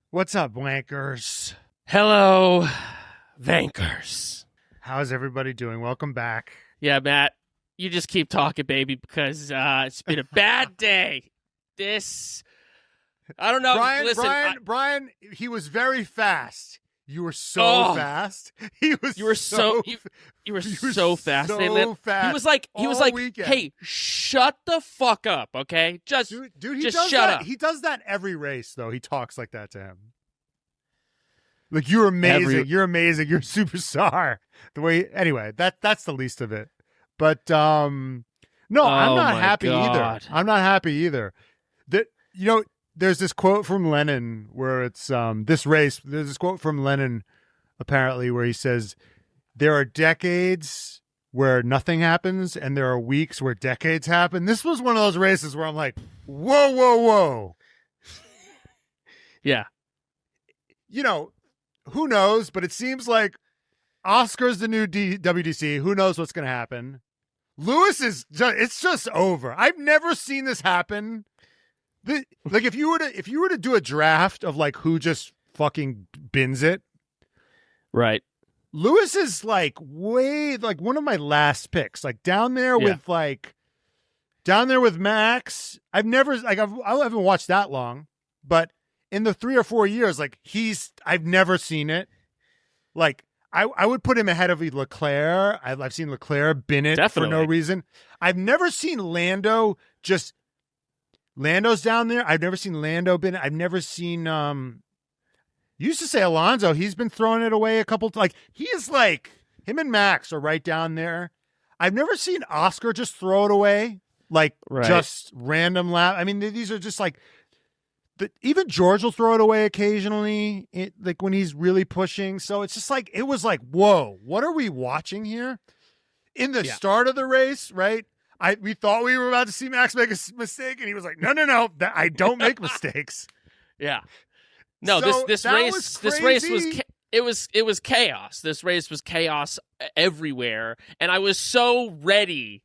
What's up, wankers? Hello, Vankers. How's everybody doing? Welcome back. Yeah, Matt, you just keep talking, baby, because it's been a bad day. I don't know. Brian, he was very fast. You were so fast. You were so fast. So fast. He was like, weekend. Hey, shut the fuck up, okay? Dude, just shut up. He does that every race, though. He talks like that to him. Like, you're amazing. You're amazing. You're a superstar. Anyway, that's the least of it. But I'm not happy either. I'm not happy either. There's this quote from Lennon where it's this race. There's this quote from Lennon apparently where he says, "There are decades where nothing happens, and there are weeks where decades happen." This was one of those races where I'm like, whoa, whoa, whoa. Yeah. Who knows? But it seems like Oscar's the new WDC. Who knows what's going to happen? Lewis it's just over. I've never seen this happen. Like if you were to do a draft of like who just fucking bins it, right? Lewis is like way like one of my last picks, like down there with Max. I haven't watched that long, but in the 3 or 4 years, like I've never seen it. Like I would put him ahead of Leclerc. I've seen Leclerc bin it for no reason. I've never seen Lando's down there. I've never seen Lando bin it. I've never seen used to say Alonso. He's been throwing it away a couple like he's like him and Max are right down there. I've never seen Oscar just throw it away just random lap. I mean, these are just like even George will throw it away occasionally, like when he's really pushing. So it's just like, it was like, whoa, what are we watching here? In the start of the race, right? We thought we were about to see Max make a mistake, and he was like, no, I don't make mistakes. Yeah. No, so this race was chaos. This race was chaos everywhere. And I was so ready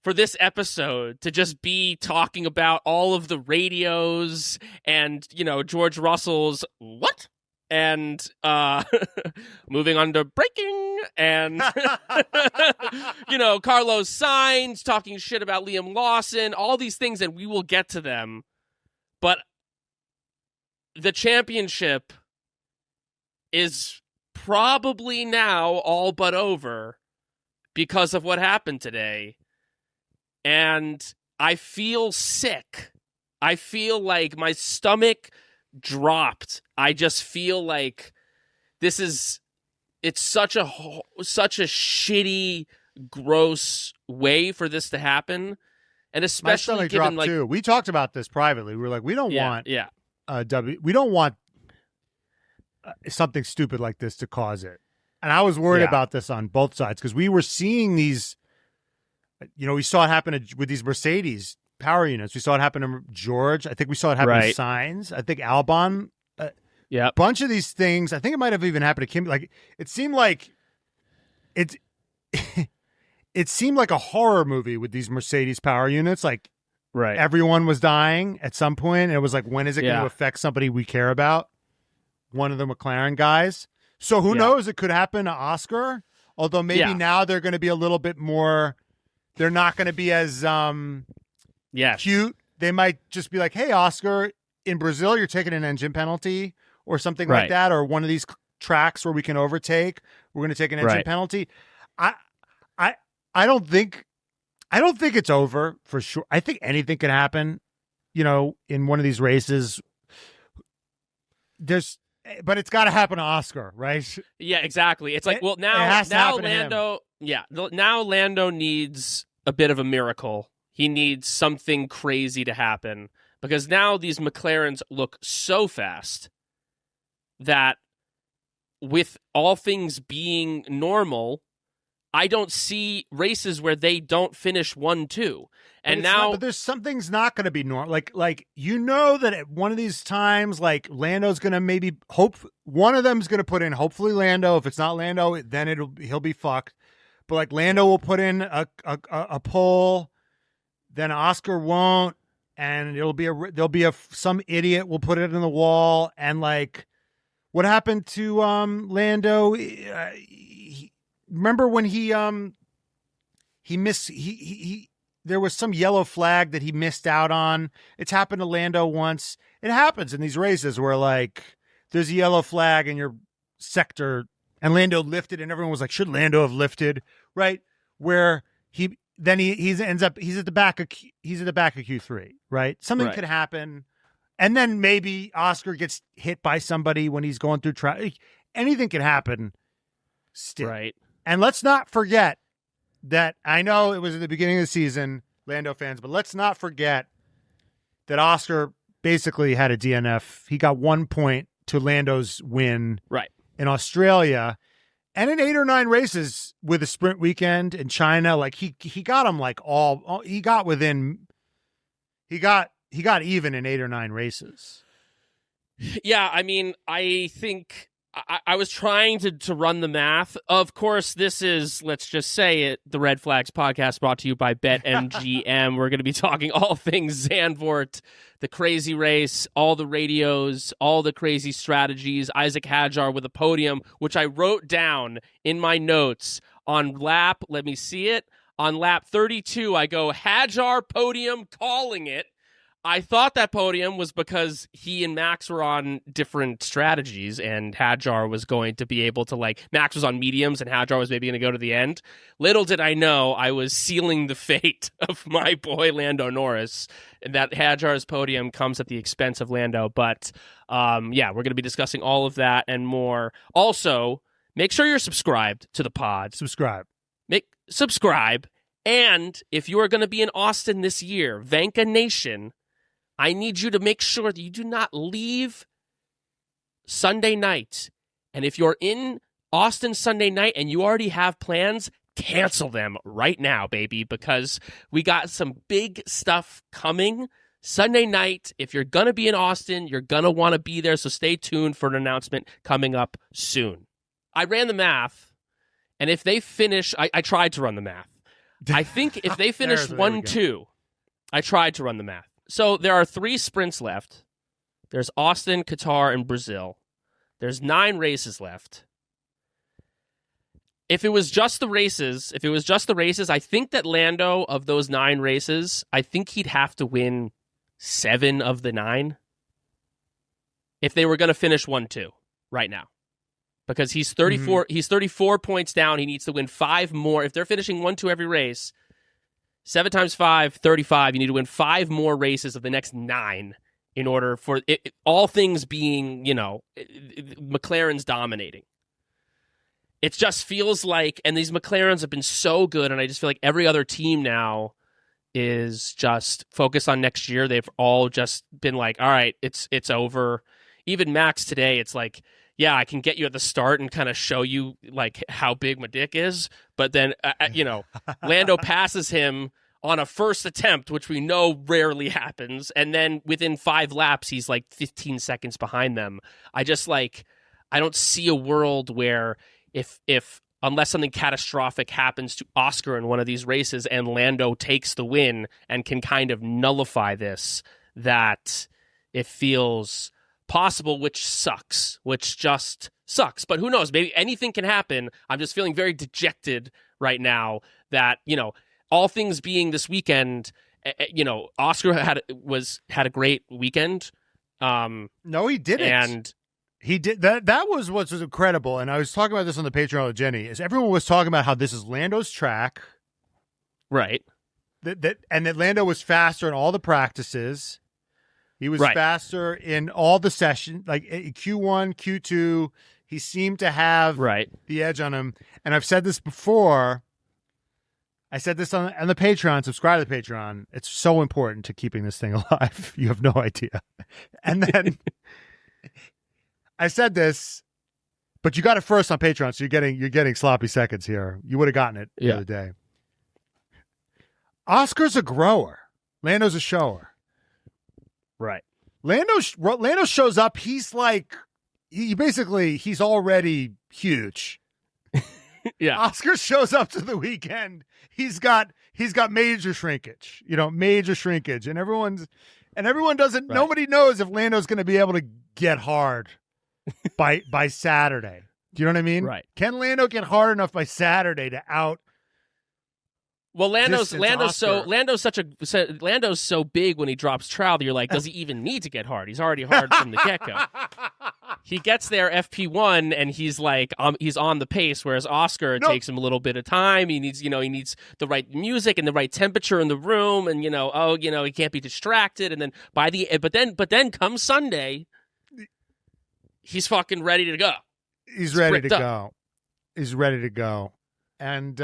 for this episode to just be talking about all of the radios and, George Russell's what? And moving on to braking and, Carlos Sainz talking shit about Liam Lawson, all these things, and we will get to them. But the championship is probably now all but over because of what happened today. And I feel sick. I feel like my stomach dropped. I just feel like it's such a shitty, gross way for this to happen. And especially given like too. We talked about this privately. We were like, we don't want something stupid like this to cause it. And I was worried about this on both sides because we were seeing these. We saw it happen with these Mercedes power units. We saw it happen to George. I think we saw it happen to Sainz. I think Albon. A bunch of these things. I think it might have even happened to Kim. Like it seemed like it seemed like a horror movie with these Mercedes power units. Like everyone was dying at some point. And it was like, when is it going to affect somebody we care about? One of the McLaren guys. So who knows? It could happen to Oscar. Although maybe now they're going to be a little bit more. They're not going to be as cute. They might just be like, hey, Oscar, in Brazil, you're taking an engine penalty or something like that, or one of these tracks where we can overtake. We're going to take an engine penalty. I don't think it's over for sure. I think anything can happen, in one of these races. But it's got to happen to Oscar, right? Yeah, exactly. It's like, now Lando. Yeah, now Lando needs a bit of a miracle. He needs something crazy to happen because now these McLarens look so fast that with all things being normal, I don't see races where they don't finish 1-2. And but there's something's not going to be normal. Like that at one of these times, like Lando's going to maybe one of them's going to put in hopefully Lando. If it's not Lando, then he'll be fucked. But like Lando will put in a pole, then Oscar won't, and there'll be some idiot will put it in the wall, and like what happened to Lando? Remember when he missed there was some yellow flag that he missed out on. It's happened to Lando once. It happens in these races where like there's a yellow flag in your sector and Lando lifted and everyone was like, should Lando have lifted? Right? Where he's at the back of Q3, right? Something could happen. And then maybe Oscar gets hit by somebody when he's going through traffic. Anything can happen still. Right. And let's not forget that I know it was at the beginning of the season, Lando fans, but let's not forget that Oscar basically had a DNF. He got 1 point to Lando's win in Australia. And in 8 or 9 races with a sprint weekend in China, like he got them like he got even in 8 or 9 races. Yeah, I mean, I think I was trying to run the math. Of course, this is, let's just say it, the Red Flags podcast brought to you by BetMGM. We're going to be talking all things Zandvoort, the crazy race, all the radios, all the crazy strategies, Isack Hadjar with a podium, which I wrote down in my notes on lap, let me see it, on lap 32, I go, Hadjar podium, calling it. I thought that podium was because he and Max were on different strategies and Hadjar was going to be able to, like, Max was on mediums and Hadjar was maybe going to go to the end. Little did I know I was sealing the fate of my boy Lando Norris, and that Hadjar's podium comes at the expense of Lando. But, yeah, we're going to be discussing all of that and more. Also, make sure you're subscribed to the pod. Subscribe. Subscribe. And if you are going to be in Austin this year, Vanka Nation, I need you to make sure that you do not leave Sunday night. And if you're in Austin Sunday night and you already have plans, cancel them right now, baby, because we got some big stuff coming Sunday night. If you're going to be in Austin, you're going to want to be there, so stay tuned for an announcement coming up soon. I ran the math, and if they finish, I tried to run the math. I think if they finish 1-2, I tried to run the math. So there are 3 sprints left. There's Austin, Qatar, and Brazil. There's 9 races left. If it was just the races, I think that Lando, of those 9 races, I think he'd have to win 7 of the 9 if they were going to finish 1-2 right now. Because he's 34, he's 34 points down. He needs to win 5 more. If they're finishing 1-2 every race, 7 times 5, 35. You need to win 5 more races of the next 9 in order for all things being, McLaren's dominating. It just feels like, and these McLarens have been so good, and I just feel like every other team now is just focused on next year. They've all just been like, all right, it's over. Even Max today, it's like, yeah, I can get you at the start and kind of show you like how big my dick is. But then, Lando passes him on a first attempt, which we know rarely happens. And then within 5 laps, he's like 15 seconds behind them. I don't see a world where if unless something catastrophic happens to Oscar in one of these races and Lando takes the win and can kind of nullify this, that it feels possible, which just sucks. But who knows? Maybe anything can happen. I'm just feeling very dejected right now that, all things being this weekend, Oscar had a great weekend. No, he didn't. And he did that was what was incredible. And I was talking about this on the Patreon with Jenny, is everyone was talking about how this is Lando's track. Right. That Lando was faster in all the practices. He was faster in all the sessions, like Q1, Q2. He seemed to have the edge on him. And I've said this before. I said this on the Patreon. Subscribe to the Patreon. It's so important to keeping this thing alive. You have no idea. And then I said this, but you got it first on Patreon, so you're getting sloppy seconds here. You would have gotten it the other day. Oscar's a grower. Lando's a shower. Right. Lando shows up. He's like, he's already huge. Yeah. Oscar shows up to the weekend. He's got major shrinkage, major shrinkage, and everyone doesn't. Right. Nobody knows if Lando's going to be able to get hard by Saturday. Do you know what I mean? Right. Can Lando get hard enough by Saturday to out? Well, Lando's so big when he drops trowel that you're like, does he even need to get hard? He's already hard from the get-go. He gets there FP1 and he's like, he's on the pace, whereas Oscar takes him a little bit of time. He needs the right music and the right temperature in the room, and he can't be distracted. And then but then comes Sunday, he's fucking ready to go. He's ready to go. He's ready to go, and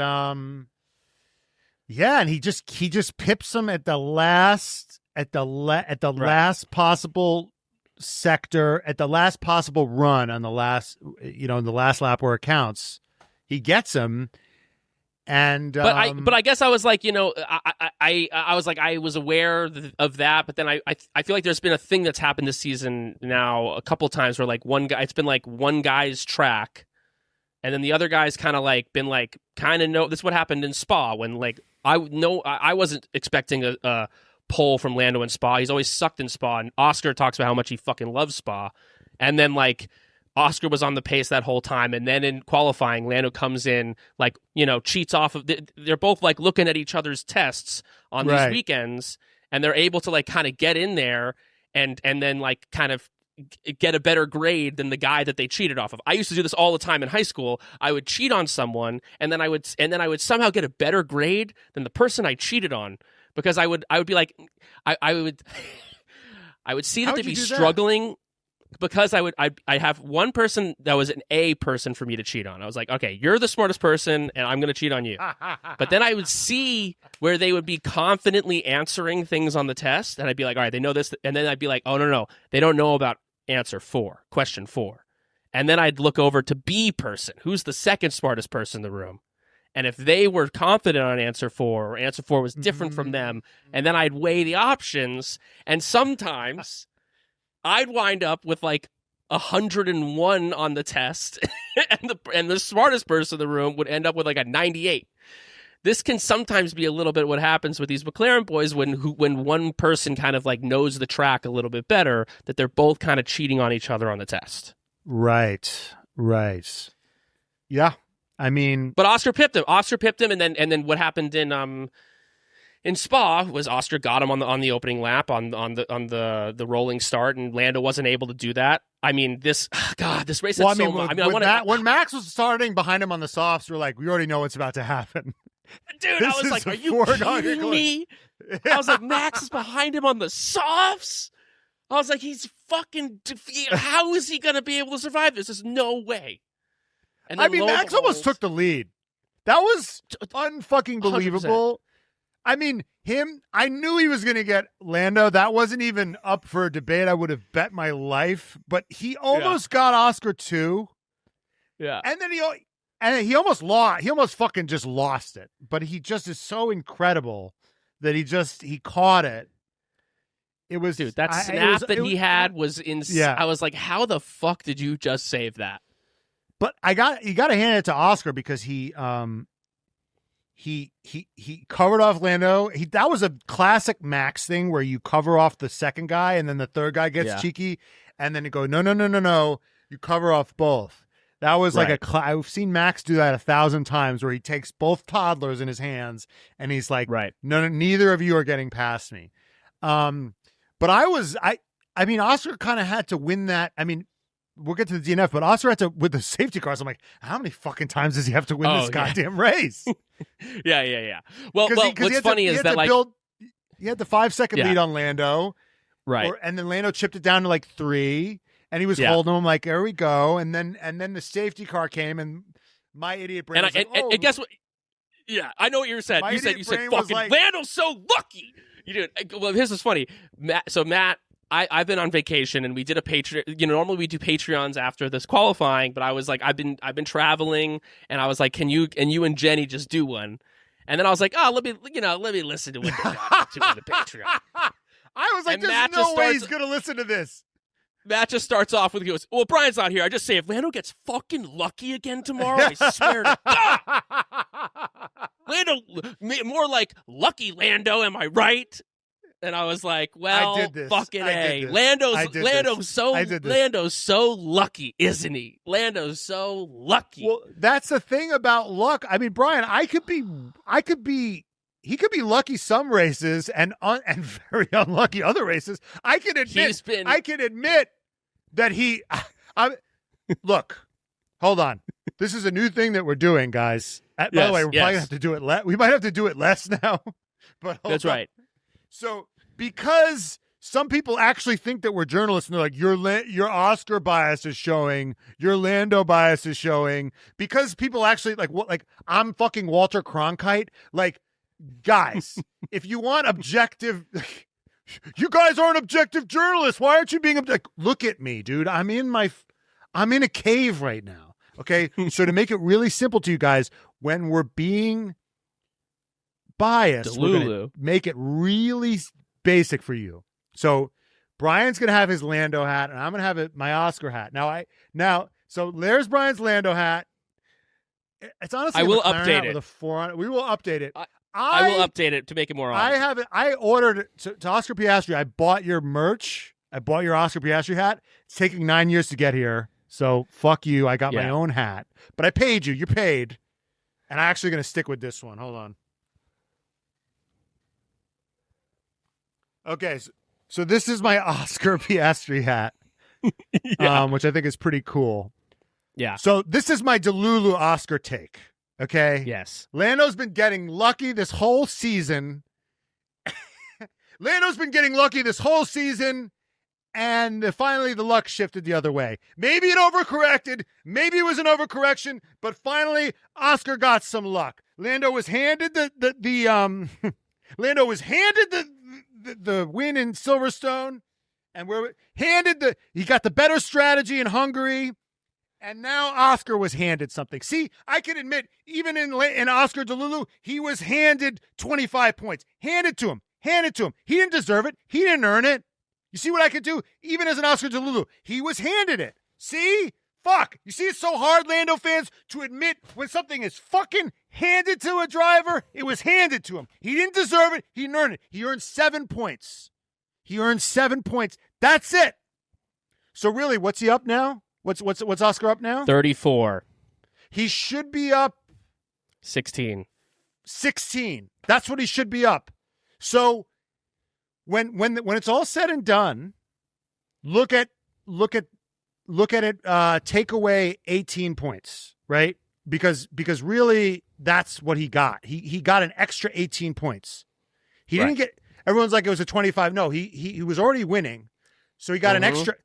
yeah, and he just pips him at the last last possible sector, at the last possible run on the last in the last lap where it counts. He gets him, and but I guess I was like, I was like, I was aware of that, but then I feel like there's been a thing that's happened this season now a couple times where like it's been like one guy's track, and then the other guy's kind of know. This is what happened in Spa when like I wasn't expecting a pole from Lando in Spa. He's always sucked in Spa, and Oscar talks about how much he fucking loves Spa. And then like Oscar was on the pace that whole time, and then in qualifying, Lando comes in cheats off of. They're both like looking at each other's tests on these weekends, and they're able to like kind of get in there and then like kind of get a better grade than the guy that they cheated off of. I used to do this all the time in high school. I would cheat on someone, and then I would somehow get a better grade than the person I cheated on, because I would be like, I would see that they'd be struggling, because I have one person that was an A person for me to cheat on. I was like, okay, you're the smartest person, and I'm going to cheat on you. But then I would see where they would be confidently answering things on the test, and I'd be like, all right, they know this, and then I'd be like, oh no, they don't know about question 4. And then I'd look over to B person, who's the second smartest person in the room. And if they were confident on answer 4, or answer 4 was different from them, and then I'd weigh the options, and sometimes I'd wind up with like 101 on the test, and the smartest person in the room would end up with like a 98. This can sometimes be a little bit what happens with these McLaren boys when one person kind of like knows the track a little bit better, that they're both kind of cheating on each other on the test. Right. Yeah. I mean, but Oscar pipped him, and then what happened in Spa was Oscar got him on the opening lap on the rolling start, and Lando wasn't able to do that. I mean, this race. Well, when Max was starting behind him on the softs, we're like, we already know what's about to happen. Dude, I was like, are you kidding me? I was like, Max is behind him on the softs? I was like, he's fucking how is he going to be able to survive this? There's no way. And I mean, Max almost took the lead. That was unfucking believable. 100%. I mean, I knew he was going to get Lando. That wasn't even up for a debate. I would have bet my life. But he almost got Oscar too. Yeah. And then he almost lost. He almost fucking just lost it. But he just is so incredible that he caught it. It was, dude, that snap he had was insane. Yeah. I was like, how the fuck did you just save that? But you got to hand it to Oscar, because he covered off Lando. That was a classic Max thing where you cover off the second guy and then the third guy gets cheeky, and then you go, no, you cover off both. That was like I've seen Max do that 1,000 times, where he takes both toddlers in his hands and he's like, no, neither of you are getting past me. But I mean, Oscar kind of had to win that. I mean, we'll get to the DNF, but Oscar had to, with the safety cars, I'm like, how many fucking times does he have to win this goddamn race? Yeah. Well, what's funny is that, like, he had the 5-second lead on Lando. Right. And then Lando chipped it down to like 3, and he was holding him like, there we go. And then the safety car came, and my idiot brain was like, and guess what? Yeah, I know what you said. You said fucking like, Lando's so lucky. You did. Well, here's what's funny. Matt, I've been on vacation, and we did a Patreon. Normally we do Patreons after this qualifying, but I was like, I've been traveling, and I was like, can you and Jenny just do one? And then I was like, oh, let me listen to what they got to on the Patreon. I was like, there's no way he's gonna listen to this. Matt just starts off with, he goes, well, Brian's not here. I just say, if Lando gets fucking lucky again tomorrow, I swear to God. Lando, more like lucky Lando, am I right? And I was like, well, fucking A. Lando's so lucky, isn't he? Lando's so lucky. Well, that's the thing about luck. I mean, Brian, he could be lucky some races and very unlucky other races. I can admit that look, hold on. This is a new thing that we're doing, guys. By the way, we're probably gonna have to do it we might have to do it less now. But that's right. So, because some people actually think that we're journalists, and they're like, your Oscar bias is showing, your Lando bias is showing, because people actually like I'm fucking Walter Cronkite. Like, guys, if you want objective, you guys aren't objective journalists. Why aren't you being objective? Look at me, dude. I'm in a cave right now. Okay, so to make it really simple to you guys, when we're being biased, we're gonna make it really basic for you. So Brian's gonna have his Lando hat, and I'm gonna have my Oscar hat. So there's Brian's Lando hat. It's honestly, I will update it with a 4 on it. We will update it. I will update it to make it more obvious. I ordered it to Oscar Piastri. I bought your merch. I bought your Oscar Piastri hat. It's taking 9 years to get here, so fuck you. I got my own hat, but I paid you. You're paid, and I'm actually gonna stick with this one. Hold on. Okay, so this is my Oscar Piastri hat, which I think is pretty cool. Yeah. So this is my Delulu Oscar take, okay? Yes. Lando's been getting lucky this whole season. And finally the luck shifted the other way. Maybe it overcorrected. Maybe it was an overcorrection, but finally Oscar got some luck. Lando was handed the win in Silverstone, and he got the better strategy in Hungary, and now Oscar was handed something. See, I can admit, even in Oscar Delulu, he was handed 25 points. Handed to him. He didn't deserve it. He didn't earn it. You see what I could do? Even as an Oscar Delulu, he was handed it. See? Fuck. You see, it's so hard, Lando fans, to admit when something is fucking handed to a driver, it was handed to him. He didn't deserve it. He didn't earn it. He earned 7 points. That's it. So really, what's he up now? What's Oscar up now? 34. He should be up 16. That's what he should be up. So when it's all said and done, look at it. Take away 18 points, right? Because really, that's what he got. He got an extra 18 points. He didn't get. Everyone's like it was a 25. No, he was already winning, so he got an extra.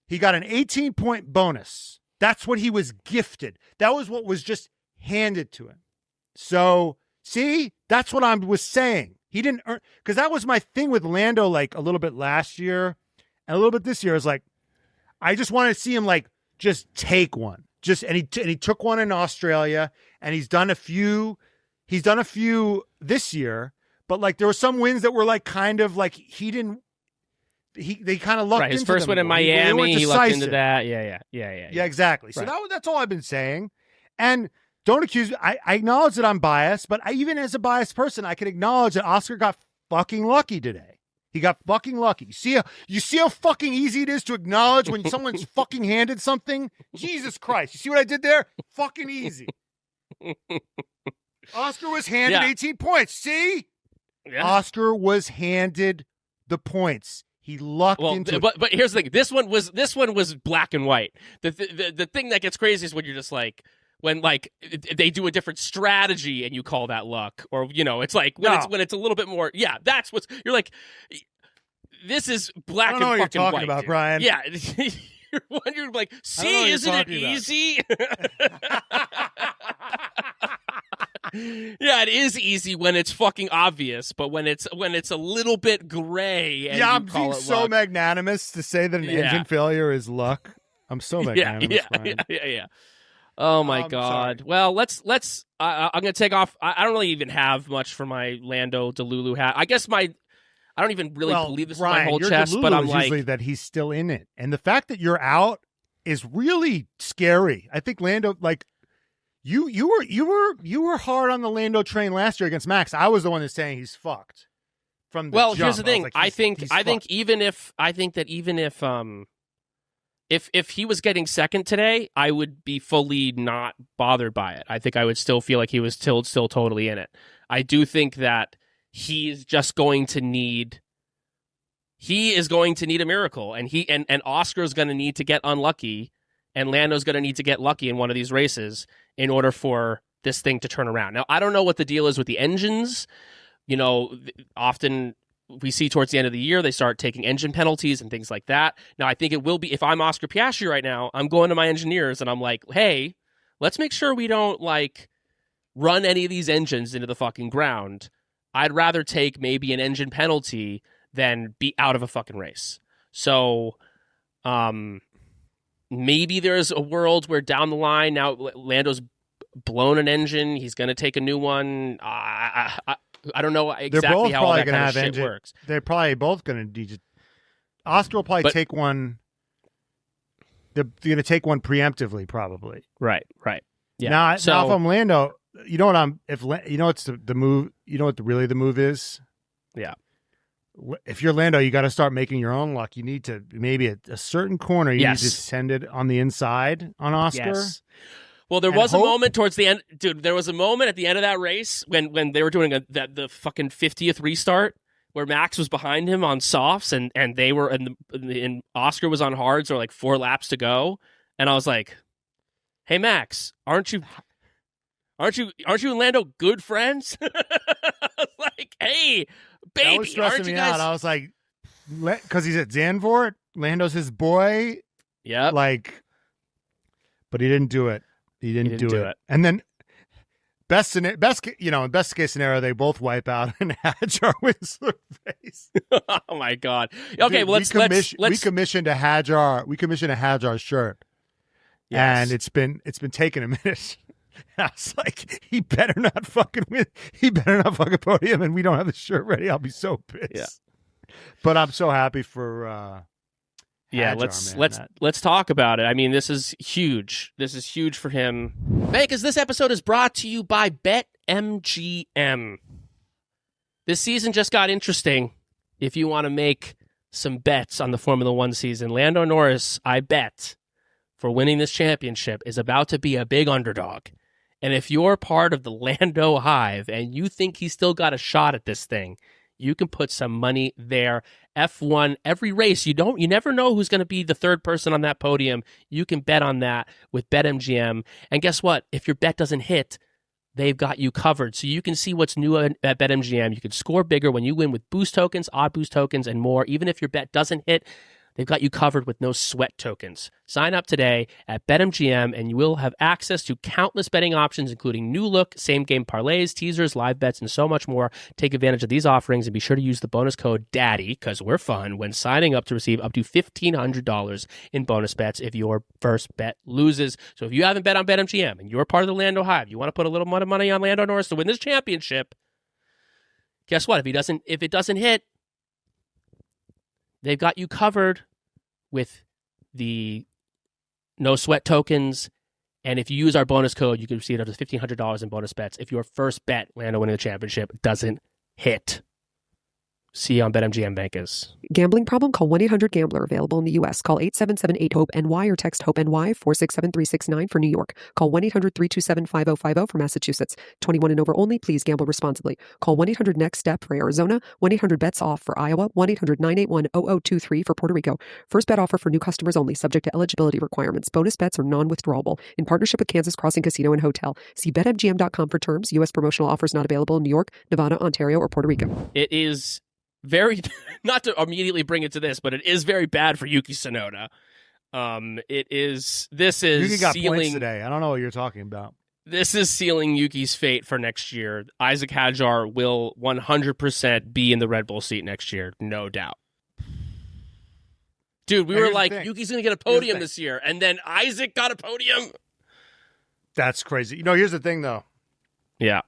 He got an 18-point bonus. That's what he was gifted. That was what was just handed to him. So see, that's what I was saying. He didn't earn, because that was my thing with Lando. Like a little bit last year, and a little bit this year. Is like, I just wanted to see him like just take one. And he took one in Australia, and he's done a few this year, but like there were some wins that were like kind of like they kind of lucked into his first them. win in Miami, he lucked into that. Yeah, exactly. So that's all I've been saying. And don't accuse me. I acknowledge that I'm biased, but even as a biased person, I can acknowledge that Oscar got fucking lucky today. He got fucking lucky. You see how fucking easy it is to acknowledge when someone's fucking handed something? Jesus Christ. You see what I did there? Fucking easy. Oscar was handed 18 points. See? Yeah. Oscar was handed the points. He lucked into it. But here's the thing. This one was black and white. The thing that gets crazy is when you're just like, when like they do a different strategy and you call that luck, or it's like when it's a little bit more. Yeah, that's what's. You're like, this is black and fucking white. I don't know what you're talking about, Brian. Yeah, you're like, see, isn't it easy? Yeah, it is easy when it's fucking obvious, but when it's a little bit gray. And I'm being so magnanimous to say that an engine failure is luck. I'm so magnanimous, Brian. Yeah. Oh my God. Sorry. Well, let's. I'm gonna take off. I don't really even have much for my Lando Delulu hat. I guess I don't even really believe this Brian, with my whole your chest, Delulu but I'm is like, usually that he's still in it, and the fact that you're out is really scary. I think Lando, like you were hard on the Lando train last year against Max. I was the one that's saying he's fucked from the jump. Here's the thing. I think even if if he was getting second today, I would be fully not bothered by it. I think I would still feel like he was still totally in it. I do think that he is just going to need. He is going to need a miracle, and Oscar's going to need to get unlucky, and Lando's going to need to get lucky in one of these races in order for this thing to turn around. Now, I don't know what the deal is with the engines. You know, often we see towards the end of the year, they start taking engine penalties and things like that. Now, I think it will be, if I'm Oscar Piastri right now, I'm going to my engineers and I'm like, hey, let's make sure we don't, like, run any of these engines into the fucking ground. I'd rather take maybe an engine penalty than be out of a fucking race. So, maybe there's a world where down the line, now Lando's blown an engine, he's going to take a new one. I don't know exactly how all that kind of shit works. They're probably both going to Oscar will probably take one. They're going to take one preemptively, probably. Right. Yeah. Now if I'm Lando, you know what's the move? You know what really the move is? Yeah. If you're Lando, you got to start making your own luck. You need to maybe a certain corner. You need to send it on the inside on Oscar. Yes. Well, there was a moment towards the end, dude. There was a moment at the end of that race when they were doing the fucking 50th restart where Max was behind him on softs and they were and Oscar was on hards or like 4 laps to go, and I was like, "Hey Max, aren't you and Lando good friends?" I was like, "Hey, baby, that was stressing aren't you me guys?" out. I was like, because he's at Zandvoort, Lando's his boy. Yeah, like, but he didn't do it. He didn't do it. And then best case scenario, they both wipe out and Hadjar wins the race. Oh my god. Okay, dude, well, we commissioned a Hadjar shirt. Yes. And it's been taking a minute. I was like, he better not fucking win. He better not fucking podium, and we don't have the shirt ready. I'll be so pissed. Yeah. But I'm so happy for Hadjar, let's talk about it. I mean, this is huge. This is huge for him. Because this episode is brought to you by BetMGM. This season just got interesting. If you want to make some bets on the Formula One season, Lando Norris, I bet, for winning this championship is about to be a big underdog. And if you're part of the Lando Hive and you think he's still got a shot at this thing, you can put some money there. F1, every race, you never know who's going to be the third person on that podium. You can bet on that with BetMGM. And guess what? If your bet doesn't hit, they've got you covered. So you can see what's new at BetMGM. You can score bigger when you win with boost tokens, odd boost tokens, and more. Even if your bet doesn't hit, they've got you covered with no sweat tokens. Sign up today at BetMGM, and you will have access to countless betting options, including new look, same-game parlays, teasers, live bets, and so much more. Take advantage of these offerings, and be sure to use the bonus code DADDY, because we're fun, when signing up to receive up to $1,500 in bonus bets if your first bet loses. So if you haven't bet on BetMGM, and you're part of the Lando Hive, you want to put a little money on Lando Norris to win this championship, guess what? If it doesn't hit, they've got you covered with the no sweat tokens. And if you use our bonus code, you can receive up to $1,500 in bonus bets if your first bet, Lando winning the championship, doesn't hit. See you on BetMGM, Bankers. Gambling problem? Call 1-800-GAMBLER. Available in the U.S. Call 877-8-HOPE-NY or text HOPE-NY 467-369 for New York. Call 1-800-327-5050 for Massachusetts. 21 and over only. Please gamble responsibly. Call 1-800-NEXT-STEP for Arizona. 1-800-BETS-OFF for Iowa. 1-800-981-0023 for Puerto Rico. First bet offer for new customers only. Subject to eligibility requirements. Bonus bets are non-withdrawable. In partnership with Kansas Crossing Casino and Hotel. See BetMGM.com for terms. U.S. promotional offers not available in New York, Nevada, Ontario, or Puerto Rico. It is very, not to immediately bring it to this, but it is very bad for Yuki Tsunoda. Yuki got points today. I don't know what you're talking about. This is sealing Yuki's fate for next year. Isack Hadjar will 100% be in the Red Bull seat next year, no doubt. Dude, we were like, Yuki's going to get a podium this year, and then Isack got a podium. That's crazy. Here's the thing, though. Yeah.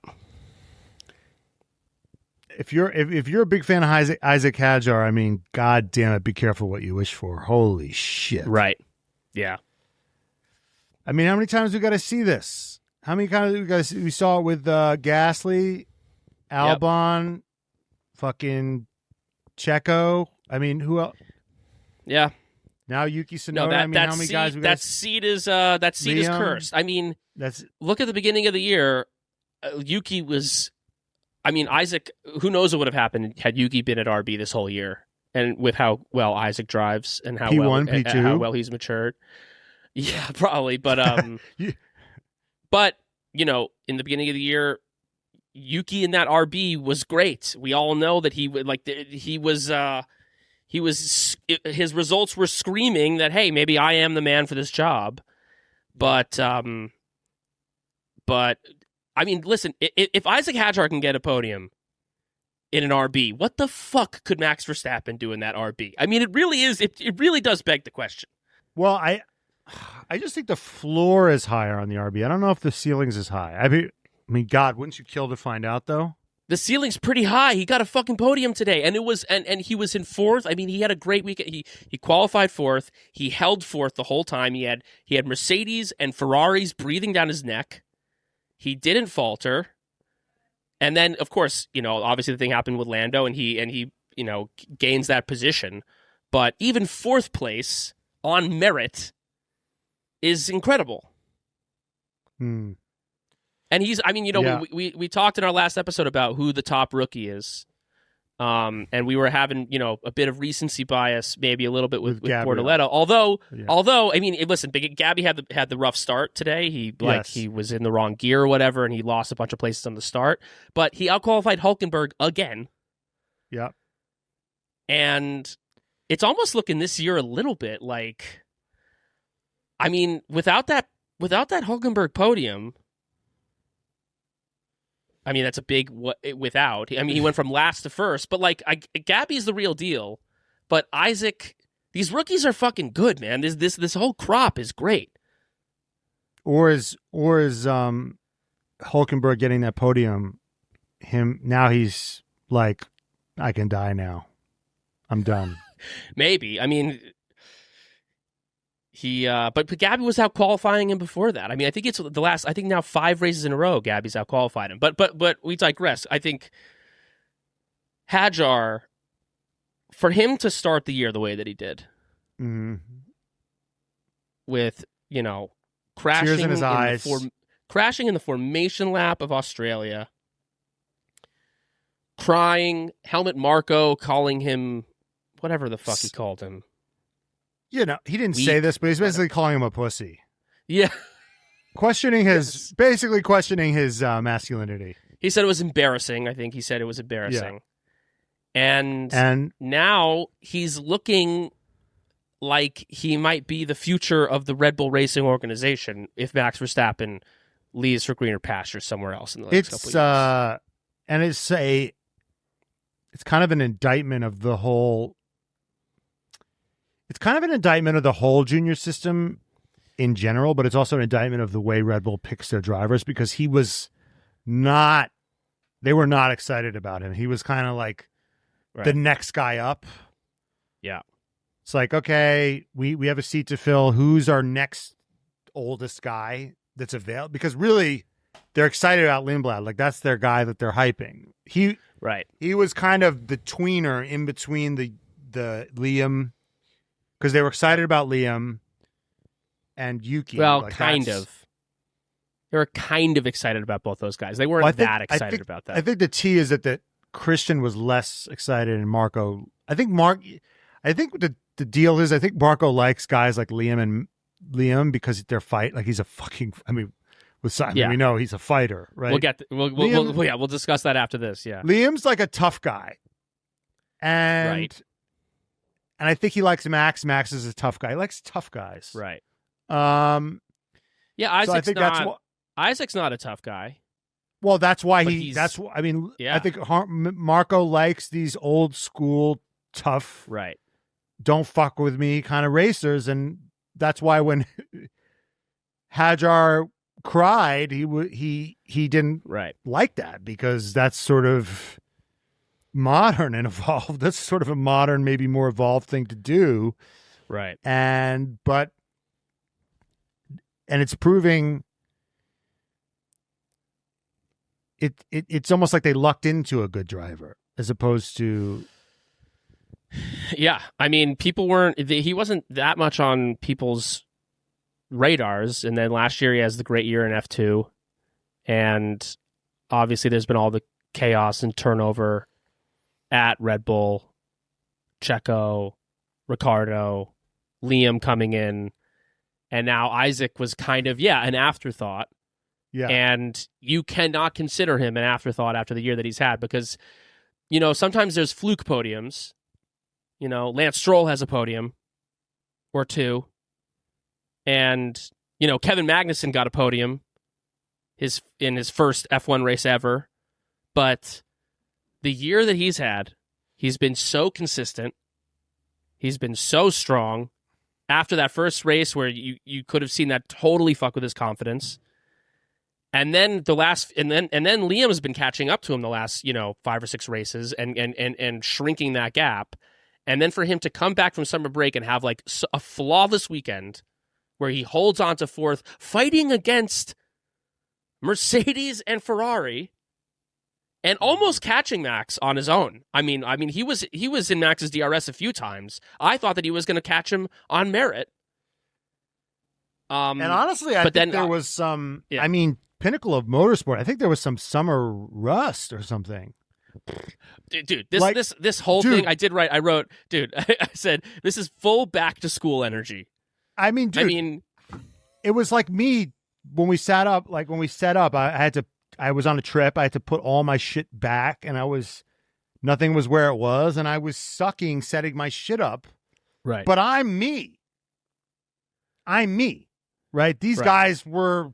if you're a big fan of Isack Hadjar, I mean, god damn it, be careful what you wish for. Holy shit! Right? Yeah. I mean, how many times we got to see this? How many times we got to see? We saw it with Gasly, Albon, fucking Checo. I mean, who else? Yeah. Now Yuki Tsunoda. No, I mean, how many guys? That seat is cursed. I mean, look at the beginning of the year. Yuki was. I mean, Isack. Who knows what would have happened had Yuki been at RB this whole year, and with how well Isack drives and how P1, P2. how well he's matured. Yeah, probably, but Yeah. but in the beginning of the year, Yuki in that RB was great. We all know that he was. His results were screaming that, hey, maybe I am the man for this job. But I mean, listen, if Isack Hadjar can get a podium in an RB, what the fuck could Max Verstappen do in that RB? I mean, it really is. It really does beg the question. Well, I just think the floor is higher on the RB. I don't know if the ceiling's is high. I mean, God, wouldn't you kill to find out though? The ceiling's pretty high. He got a fucking podium today, and it was and he was in fourth. I mean, he had a great weekend. He qualified fourth. He held fourth the whole time. He had Mercedes and Ferraris breathing down his neck. He didn't falter. And then, of course, obviously the thing happened with Lando, and he gains that position. But even fourth place on merit is incredible. Hmm. And we talked in our last episode about who the top rookie is. And we were having, a bit of recency bias, maybe a little bit with Bortoletto. Although, I mean, listen, Gabby had the rough start today. He was in the wrong gear or whatever, and he lost a bunch of places on the start. But he outqualified Hülkenberg again. Yeah. And it's almost looking this year a little bit like, I mean, without that Hülkenberg podium. I mean, that's a big without. I mean, he went from last to first, but Gabby's the real deal. But Isack, these rookies are fucking good, man. This whole crop is great. Or is Hülkenberg getting that podium? Now he's like, I can die now. I'm done. Maybe. I mean, but Gabby was out qualifying him before that. I mean, I think it's the last. I think now 5 races in a row, Gabby's out qualified him. But we digress. I think Hadjar, for him to start the year the way that he did, with crashing tears in his eyes, crashing in the formation lap of Australia, crying, Helmut Marko calling him whatever the fuck he called him. He didn't say this, but he's basically calling him a pussy. Yeah. Basically questioning his masculinity. He said it was embarrassing. I think he said it was embarrassing. Yeah. And now he's looking like he might be the future of the Red Bull Racing organization if Max Verstappen leaves for greener pastures somewhere else in the next couple of years. And it's kind of an indictment of the whole. It's kind of an indictment of the whole junior system in general, but it's also an indictment of the way Red Bull picks their drivers because they were not excited about him. He was kind of like the next guy up. Yeah. It's like, okay, we have a seat to fill. Who's our next oldest guy that's available? Because really, they're excited about Lindblad. Like, that's their guy that they're hyping. He was kind of the tweener in between the Liam, because they were excited about Liam and Yuki. Well, kind of. They were kind of excited about both those guys. They weren't that excited about that. I think the T is that Christian was less excited and Marco. I think the deal is I think Marco likes guys like Liam because they're fight. Like he's a fucking. I mean, with Simon, we know he's a fighter, right? We'll discuss that after this. Yeah, Liam's like a tough guy, and I think he likes Max. Max is a tough guy. He likes tough guys, right? Isaac's Isaac's not a tough guy. Well, that's why I think Marco likes these old school tough, right? Don't fuck with me kind of racers, and that's why when Hadjar cried, he didn't like that because that's sort of modern and evolved. That's sort of a modern, maybe more evolved thing to do. Right. And it's proving it's almost like they lucked into a good driver as opposed to. Yeah. I mean, he wasn't that much on people's radars. And then last year he has the great year in F2. And obviously there's been all the chaos and turnover at Red Bull, Checo, Ricardo, Liam coming in. And now Isack was kind of, an afterthought. Yeah. And you cannot consider him an afterthought after the year that he's had because, sometimes there's fluke podiums. Lance Stroll has a podium or two. And, Kevin Magnussen got a podium in his first F1 race ever. But the year that he's had, he's been so consistent. He's been so strong. After that first race where you could have seen that totally fuck with his confidence. And then Liam's been catching up to him the last, 5 or 6 races and shrinking that gap. And then for him to come back from summer break and have like a flawless weekend where he holds on to fourth, fighting against Mercedes and Ferrari and almost catching Max on his own. I mean, he was in Max's DRS a few times. I thought that he was going to catch him on merit. And honestly, I think there was some. Yeah. I mean, pinnacle of motorsport. I think there was some summer rust or something. Dude, this whole thing I did right. I wrote, dude. I said this is full back to school energy. I mean, dude, it was like me when we sat up. Like when we set up, I was on a trip. I had to put all my shit back, and nothing was where it was, and I was sucking setting my shit up. Right. But I'm me. Right. These guys were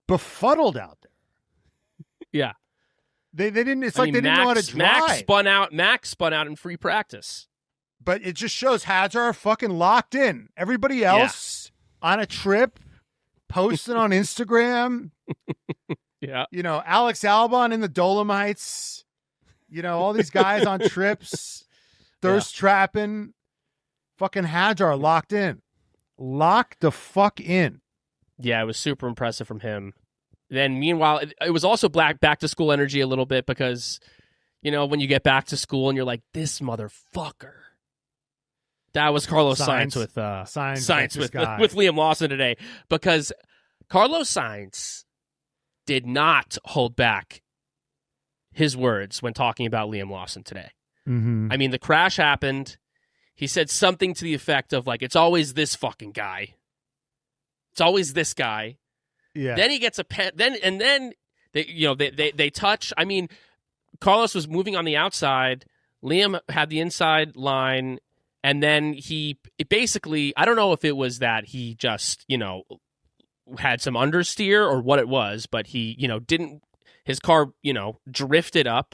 befuddled out there. Yeah. They didn't. It's they didn't know how to drive. Max spun out in free practice. But it just shows Hadjar fucking locked in. Everybody else on a trip, posting on Instagram. Yeah. Alex Albon in the Dolomites. All these guys on trips, thirst trapping. Fucking Hadjar locked in. Locked the fuck in. Yeah, it was super impressive from him. Then, meanwhile, it was also back to school energy a little bit because, when you get back to school and you're like, this motherfucker. That was Carlos Sainz with Liam Lawson today because Carlos Sainz did not hold back his words when talking about Liam Lawson today. Mm-hmm. I mean, the crash happened. He said something to the effect of like, it's always this fucking guy. It's always this guy. Yeah. Then he gets a pen. Then they touch. I mean, Carlos was moving on the outside. Liam had the inside line, and then basically, I don't know if it was that he just had some understeer or what it was, but he didn't. His car drifted up,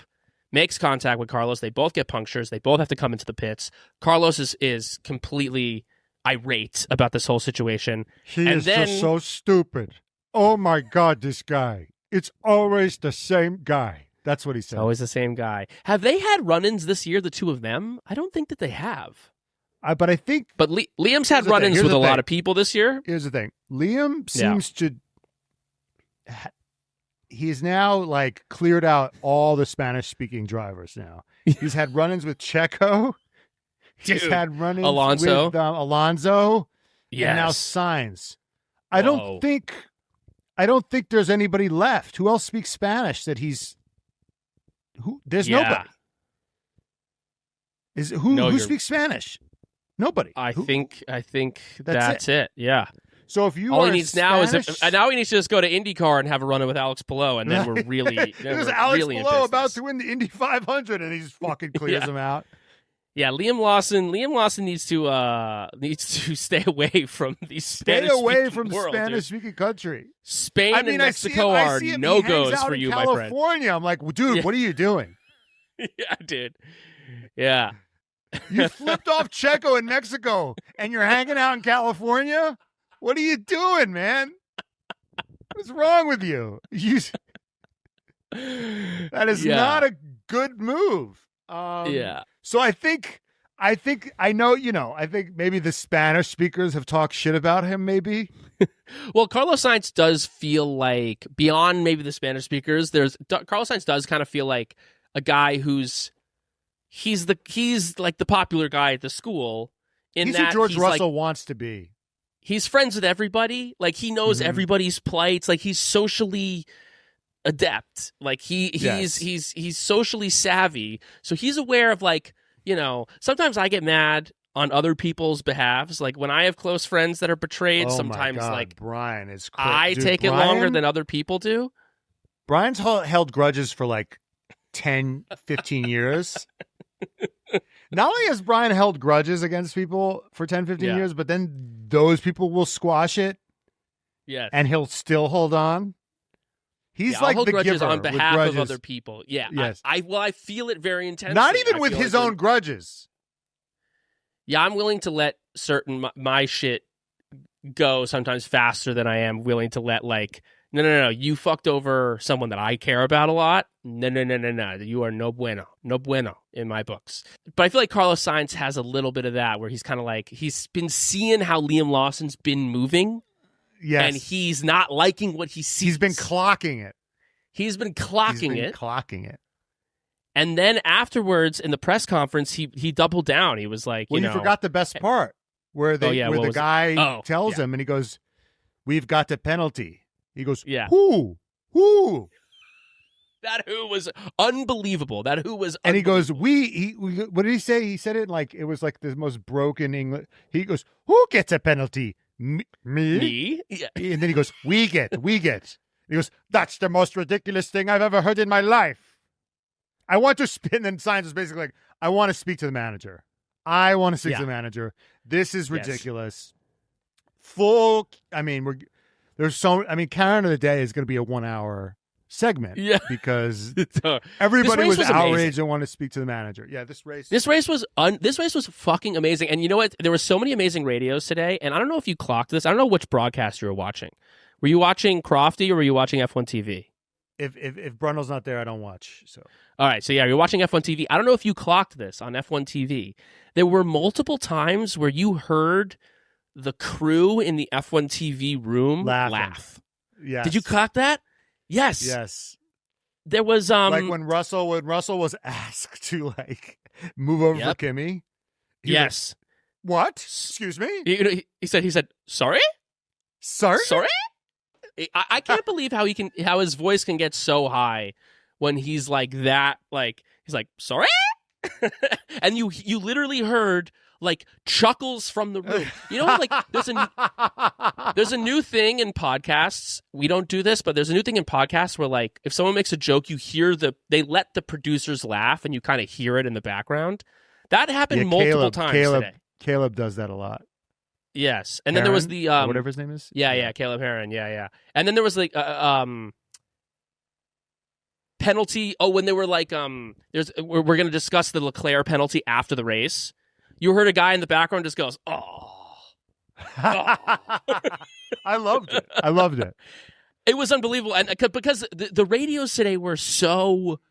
makes contact with Carlos. They both get punctures. They both have to come into the pits. Carlos is completely irate about this whole situation. He is just so stupid. Oh my God, this guy. It's always the same guy. That's what he said. Always the same guy. Have they had run-ins this year, the two of them? I don't think that they have. But I think... But Liam's had run-ins with a lot of people this year. Here's the thing. Liam seems to... He's now cleared out all the Spanish-speaking drivers now. He's had run-ins with Checo. He's had run-ins with Alonso. Yes. And now Sainz. I don't think there's anybody left. Who else speaks Spanish that he's... There's nobody. Who speaks Spanish? Nobody. I think that's it. Yeah. So if you all he needs now is now he needs to just go to IndyCar and have a run-in with Alex Palou, and then we're really there's Alex Palou about to win the Indy 500, and he just fucking clears him out. Yeah, Liam Lawson needs to stay away from these Spanish-speaking country. Spain and Mexico are no-goes for you, my friend. California, I'm like, well, dude, what are you doing? Yeah, dude. Yeah. You flipped off Checo in Mexico, and you're hanging out in California? What are you doing, man? What's wrong with you? That is not a good move. Yeah. So I think I know, I think maybe the Spanish speakers have talked shit about him, maybe. Well, Carlos Sainz does feel like, beyond maybe the Spanish speakers, Carlos Sainz does kind of feel like a guy he's like the popular guy at the school. He's who George Russell wants to be. He's friends with everybody. Like, he knows everybody's plights. Like, he's socially adept. Like, he's socially savvy. So he's aware of, like, sometimes I get mad on other people's behalves. Like, when I have close friends that are betrayed, sometimes my God, like Brian is I take it longer than other people do. Brian's held grudges for like 10, 15 years. Not only has Brian held grudges against people for 10, 15 years, but then those people will squash it. Yes. And he'll still hold on. He's like hold the grudges on behalf of other people. Yeah. Yes. I feel it very intensely. Not even with his own grudges. Yeah, I'm willing to let certain my shit go sometimes faster than I am willing to let, like, no, you fucked over someone that I care about a lot. No, you are no bueno in my books. But I feel like Carlos Sainz has a little bit of that, where he's kind of like, he's been seeing how Liam Lawson's been moving. Yes. And he's not liking what he sees. He's been clocking it. He's been clocking it. And then afterwards, in the press conference, he doubled down. He was like, you forgot the best part, where the guy tells him, and he goes, "We've got the penalty." He goes, "Who? That who was unbelievable. And he goes, we what did he say? He said it like it was like the most broken English. He goes, "Who gets a penalty? Me? Yeah. And then he goes, we get. He goes, "That's the most ridiculous thing I've ever heard in my life. I want to spin." And Sainz is basically like, "I want to speak to the manager. To the manager. This is ridiculous." Yes. Karen of the Day is going to be a 1 hour segment. Yeah. Because everybody was outraged and wanted to speak to the manager. Yeah, this race was fucking amazing. And you know what? There were so many amazing radios today, and I don't know if you clocked this. I don't know which broadcast you were watching. Were you watching Crofty or were you watching F1 TV? If Brundle's not there, I don't watch. So all right, so you're watching F1 TV. I don't know if you clocked this on F1 TV. There were multiple times where you heard the crew in the F1 TV room laugh. Yes. Did you clock that? Yes. Yes. There was like when Russell was asked to like move over for Kimi. Yes. Like, what? Excuse me? He said, sorry? Sorry? I can't believe how his voice can get so high when he's like that. Like, he's like, sorry? And you literally heard like chuckles from the room. You know, like there's a new thing in podcasts. We don't do this, but there's a new thing in podcasts where like if someone makes a joke, you hear they let the producers laugh and you kind of hear it in the background. That happened multiple times today. Caleb does that a lot. Yes. And Heron? Then there was the whatever his name is. Yeah, Caleb Heron. Yeah. And then there was like penalty. Oh, when they were like we're going to discuss the Leclerc penalty after the race. You heard a guy in the background just goes, "Oh." I loved it. It was unbelievable, and because the radios today were so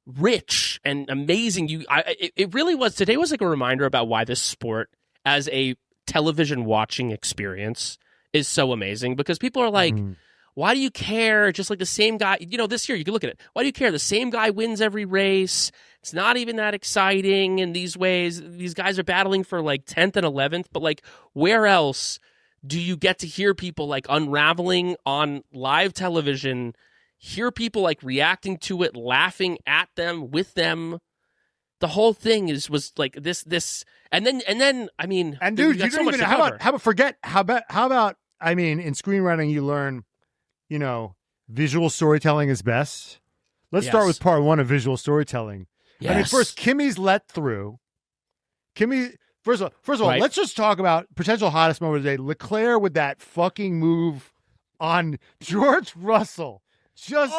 rich and amazing. It really was. Today was like a reminder about why this sport, as a television watching experience, is so amazing. Because people are like, why do you care? Just like the same guy, this year you can look at it. Why do you care? The same guy wins every race. It's not even that exciting in these ways. These guys are battling for like 10th and 11th, but like where else do you get to hear people like unraveling on live television, hear people like reacting to it, laughing at them, with them? The whole thing was like this, and then I mean, and dude, you don't even how about in screenwriting you learn, visual storytelling is best. Let's start with part 1 of visual storytelling. Yes. I mean, first, Kimi's let through. First of all, let's just talk about potential hottest moment of the day. Leclerc with that fucking move on George Russell. Just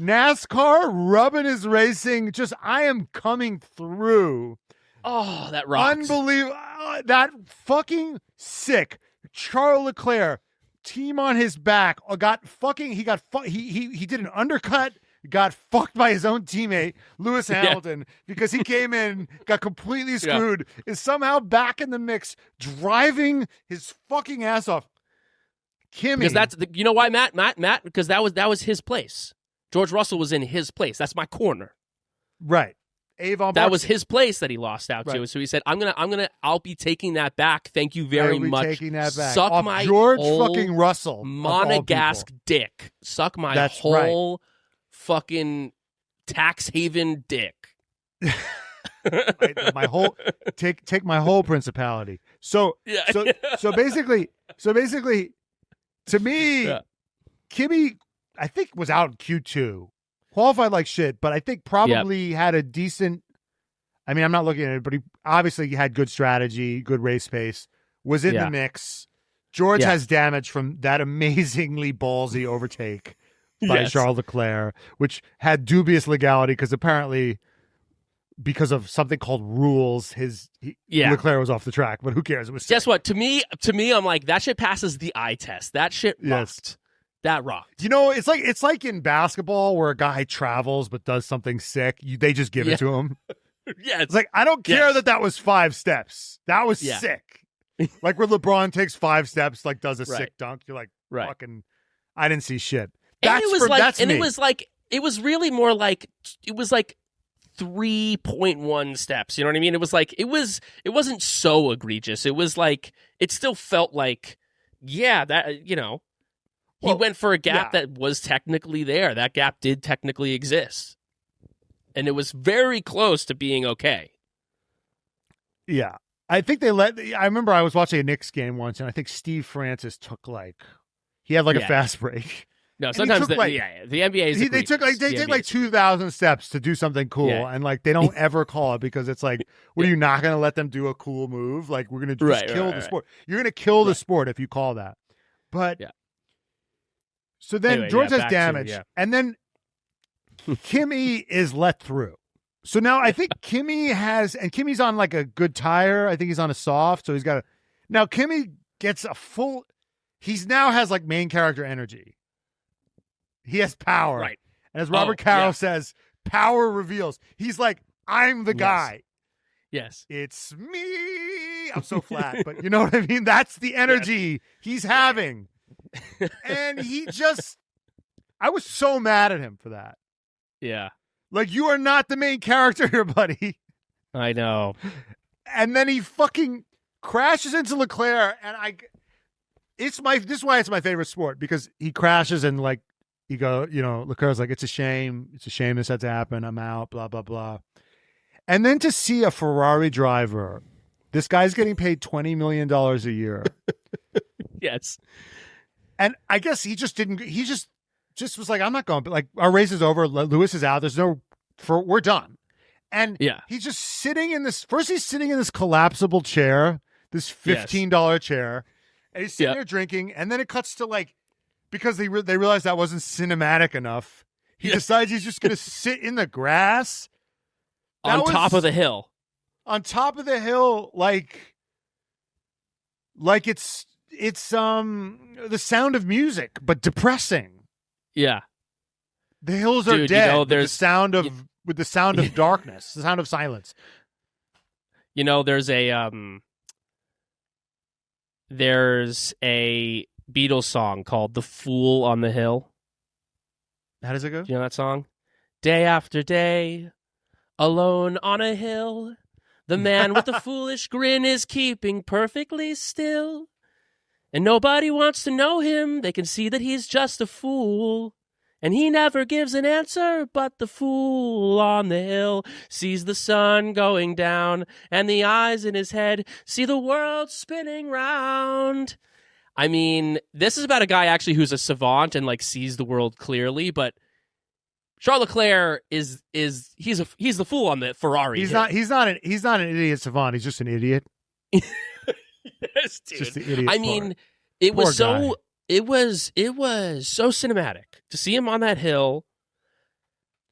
NASCAR rubbing his racing. Just, I am coming through. Oh, that rocks. Unbelievable. That fucking sick. Charles Leclerc, team on his back. He did an undercut. got fucked by his own teammate, Lewis Hamilton, because he came in, got completely screwed, is somehow back in the mix, driving his fucking ass off. Kimi. Because that's you know why, Matt? Because that was his place. George Russell was in his place. That's my corner. Right. Avon that was his place that he lost out to. So he said, I'll be taking that back. Thank you very much. Taking that back. Suck off my George fucking Russell. Monegasque dick. Suck my whole fucking tax haven dick. my whole take my whole principality. So basically to me, Kimi, I think, was out in Q2. Qualified like shit, but I think probably had a decent. I mean, I'm not looking at it, but he obviously had good strategy, good race pace, was in the mix. George has damage from that amazingly ballsy overtake by Charles Leclerc, which had dubious legality because apparently, because of something called rules, Leclerc was off the track. But who cares? It was guess what? To me, I'm like, that shit passes the eye test. That shit rocked. That rocked. You know, it's like in basketball where a guy travels but does something sick. They just give it to him. It's like, I don't care that was 5 steps. That was sick. Like where LeBron takes 5 steps, like does a sick dunk. You're like, fucking, I didn't see shit. It was really more like, it was like 3.1 steps. You know what I mean? It was like, it wasn't so egregious. It was like, it still felt like, that, you know. He went for a gap that was technically there. That gap did technically exist. And it was very close to being okay. Yeah. I think I remember I was watching a Knicks game once, and I think Steve Francis took he had a fast break. No, sometimes the NBA is they take 2,000 steps to do something cool, and they don't ever call it because it's like, what are you not going to let them do a cool move? Like, we're going to just kill the sport. You're going to kill the sport if you call that. But so then anyway, George has damage, and then Kimi is let through. So now I think Kimi's on a good tire. I think he's on a soft, so he's got now Kimi gets a full, he's now has main character energy. He has power. Right. And as Robert Carroll says, power reveals. He's like, I'm the guy. Yes. It's me. I'm so flat, but you know what I mean? That's the energy he's having. And I was so mad at him for that. Yeah. You are not the main character here, buddy. I know. And then he fucking crashes into Leclerc, and this is why it's my favorite sport, because he crashes and Leclerc's like, it's a shame this had to happen. I'm out, blah, blah, blah. And then to see a Ferrari driver, this guy's getting paid $20 million a year. Yes. And I guess he just was like, I'm not going, but our race is over. Lewis is out. We're done. And he's just sitting in this collapsible chair, this $15 chair. And he's sitting there drinking. And then it cuts to because they realized that wasn't cinematic enough. He decides he's just going to sit in the grass. On top of the hill. On top of the hill, it's the Sound of Music, but depressing. Yeah. The hills are dead. With the sound of darkness, the sound of silence. There's a Beatles song called "The Fool on the Hill." How does it go? Do you know that song? Day after day, alone on a hill, the man with the foolish grin is keeping perfectly still. And nobody wants to know him. They can see that he's just a fool. And he never gives an answer, but the fool on the hill sees the sun going down, and the eyes in his head see the world spinning round. I mean, this is about a guy actually who's a savant and sees the world clearly, but Charles Leclerc he's the fool on the Ferrari. He's not an idiot savant. He's just an idiot. Yes, dude. Just the idiot I mean, it was so cinematic to see him on that hill,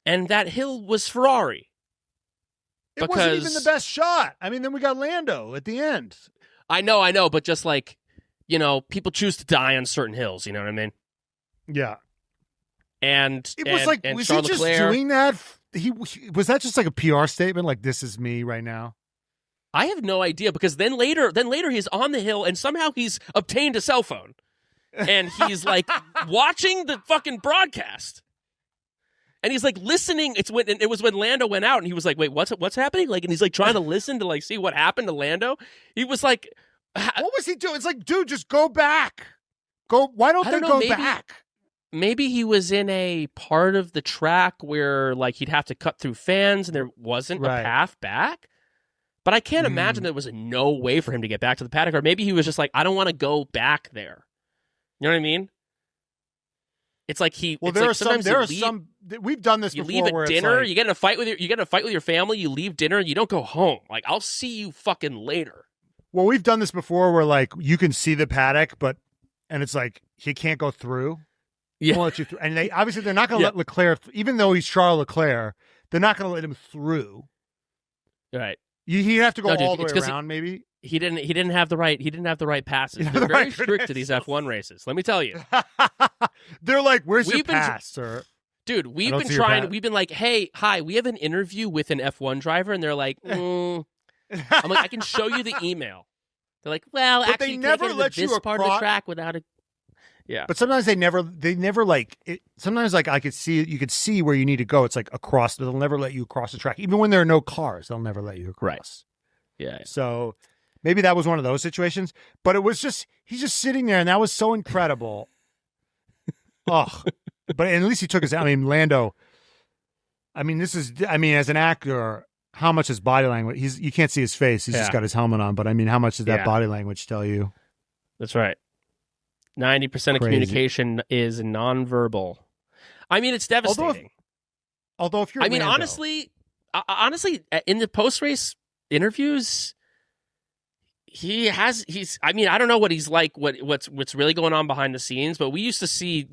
and that hill was Ferrari. It wasn't even the best shot. I mean, then we got Lando at the end. I know, but just people choose to die on certain hills. You know what I mean? Yeah. And it was like, was he just doing that? He was that just like a PR statement? Like, this is me right now. I have no idea, because then later he's on the hill and somehow he's obtained a cell phone and he's like watching the fucking broadcast. And he's like listening. It was when Lando went out, and he was like, "Wait, what's happening?" Like, and he's like trying to listen to like see what happened to Lando. He was like, "What was he doing?" It's like, dude, just go back. Why don't they go back? Maybe he was in a part of the track where like he'd have to cut through fans, and there wasn't a path back. But I can't imagine there was no way for him to get back to the paddock. Or maybe he was just like, I don't want to go back there. You know what I mean? It's like he. Well, there are some. We've done this before. You leave where at dinner. Like, you get in a fight with your family. You leave dinner and you don't go home. Like, I'll see you fucking later. Well, we've done this before where like you can see the paddock, and it's like he can't go through. Yeah, won't let you through. And they're not going to let Leclerc, even though he's Charles Leclerc, they're not going to let him through. Right. He'd have to go all the way around. Maybe he didn't have the right passes. They're very strict to these F1 races. Let me tell you. They're like, "Where's your pass, sir?" Dude, we've been like, "Hey, hi, we have an interview with an F1 driver," and they're like, I'm like, "I can show you the email." They're like, "Well, but actually, they never let you this part of the track without a." Yeah, but sometimes they never like it. Sometimes like you could see where you need to go. It's like across, but they'll never let you across the track, even when there are no cars. They'll never let you across. Right. Yeah. So maybe that was one of those situations. But it was just he's just sitting there, and that was so incredible. Oh, but at least he took his. I mean, Lando. I mean, as an actor, how much is body language? You can't see his face. He's just got his helmet on. But I mean, how much does that body language tell you? That's right. 90% of communication is nonverbal. I mean, it's devastating. Although if you're, Lando, honestly, in the post-race interviews, he's. I mean, I don't know what he's like. What's really going on behind the scenes? But we used to see,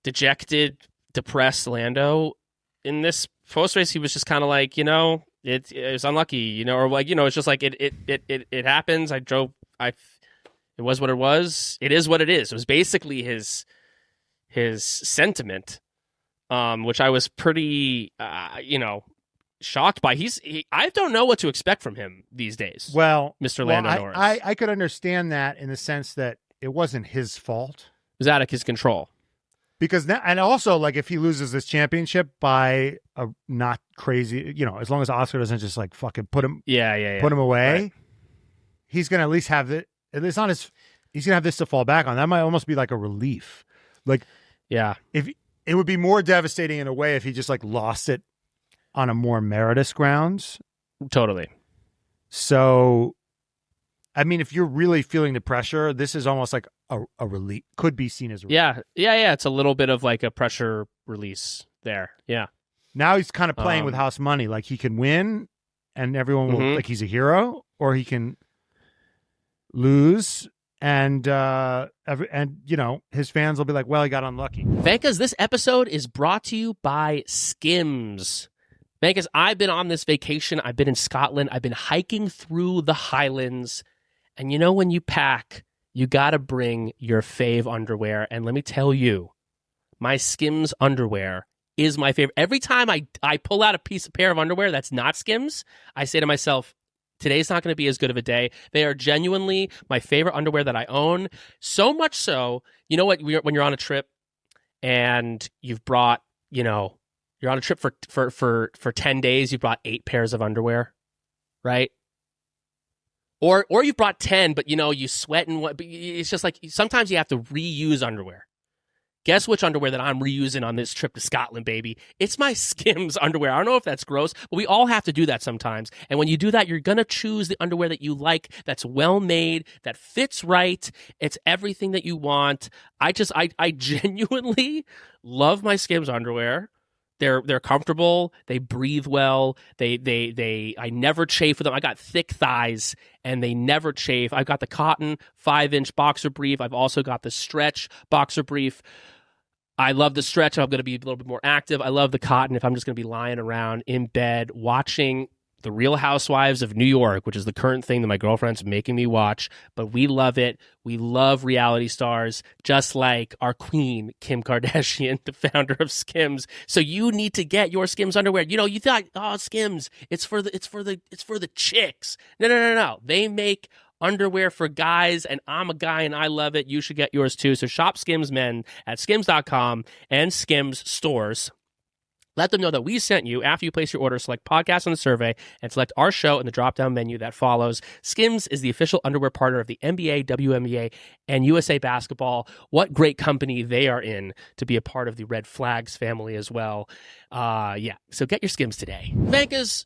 dejected, depressed in this post-race. He was just kind of like, it was unlucky, or like, it's just like it happens. It was what it was. It is what it is. It was basically his sentiment, which I was pretty, shocked by. I don't know what to expect from him these days. Well, Mr. Lando Norris. I could understand that in the sense that it wasn't his fault. It was out of his control. Because now, and also, like, if he loses this championship by a not crazy, as long as Oscar doesn't just like fucking put him away, right, he's gonna at least have it. It's not his. He's gonna have this to fall back on. That might almost be like a relief. Like, yeah, if it would be more devastating in a way if he just like lost it on a more meritorious grounds. Totally. So, I mean, if you're really feeling the pressure, this is almost like a relief. Could be seen as a relief. Yeah. It's a little bit of like a pressure release there. Yeah. Now he's kind of playing with house money. Like, he can win, and everyone will like he's a hero, or he can lose, and his fans will be like, well, he got unlucky. Venkers, this episode is brought to you by SKIMS. Venkers, I've been on this vacation. I've been in Scotland. I've been hiking through the Highlands. And when you pack, you got to bring your fave underwear. And let me tell you, my SKIMS underwear is my favorite. Every time I pull out a pair of underwear that's not SKIMS, I say to myself, today's not going to be as good of a day. They are genuinely my favorite underwear that I own. So much so, you know what? When you're on a trip and you've brought, you're on a trip for 10 days, you brought 8 pairs of underwear, right? Or you brought 10, but you sweat and what? It's just like sometimes you have to reuse underwear. Guess which underwear that I'm reusing on this trip to Scotland, baby? It's my SKIMS underwear. I don't know if that's gross, but we all have to do that sometimes. And when you do that, you're going to choose the underwear that you like, that's well made, that fits right. It's everything that you want. I genuinely love my SKIMS underwear. They're comfortable. They breathe well. I never chafe with them. I got thick thighs and they never chafe. I've got the cotton 5-inch boxer brief. I've also got the stretch boxer brief. I love the stretch. I'm going to be a little bit more active. I love the cotton if I'm just going to be lying around in bed watching The Real Housewives of New York, which is the current thing that my girlfriend's making me watch, but we love it. We love reality stars, just like our queen, Kim Kardashian, the founder of Skims. So you need to get your Skims underwear. You know, you thought, oh, Skims, it's for the chicks. No. They make underwear for guys, and I'm a guy and I love it. You should get yours too. So shop Skims Men at skims.com and Skims stores. Let them know that we sent you. After you place your order, select podcast on the survey and select our show in the drop-down menu that follows. Skims is the official underwear partner of the NBA, WNBA, and USA Basketball. What great company they are in to be a part of the Red Flags family as well. So get your Skims today. Venkers,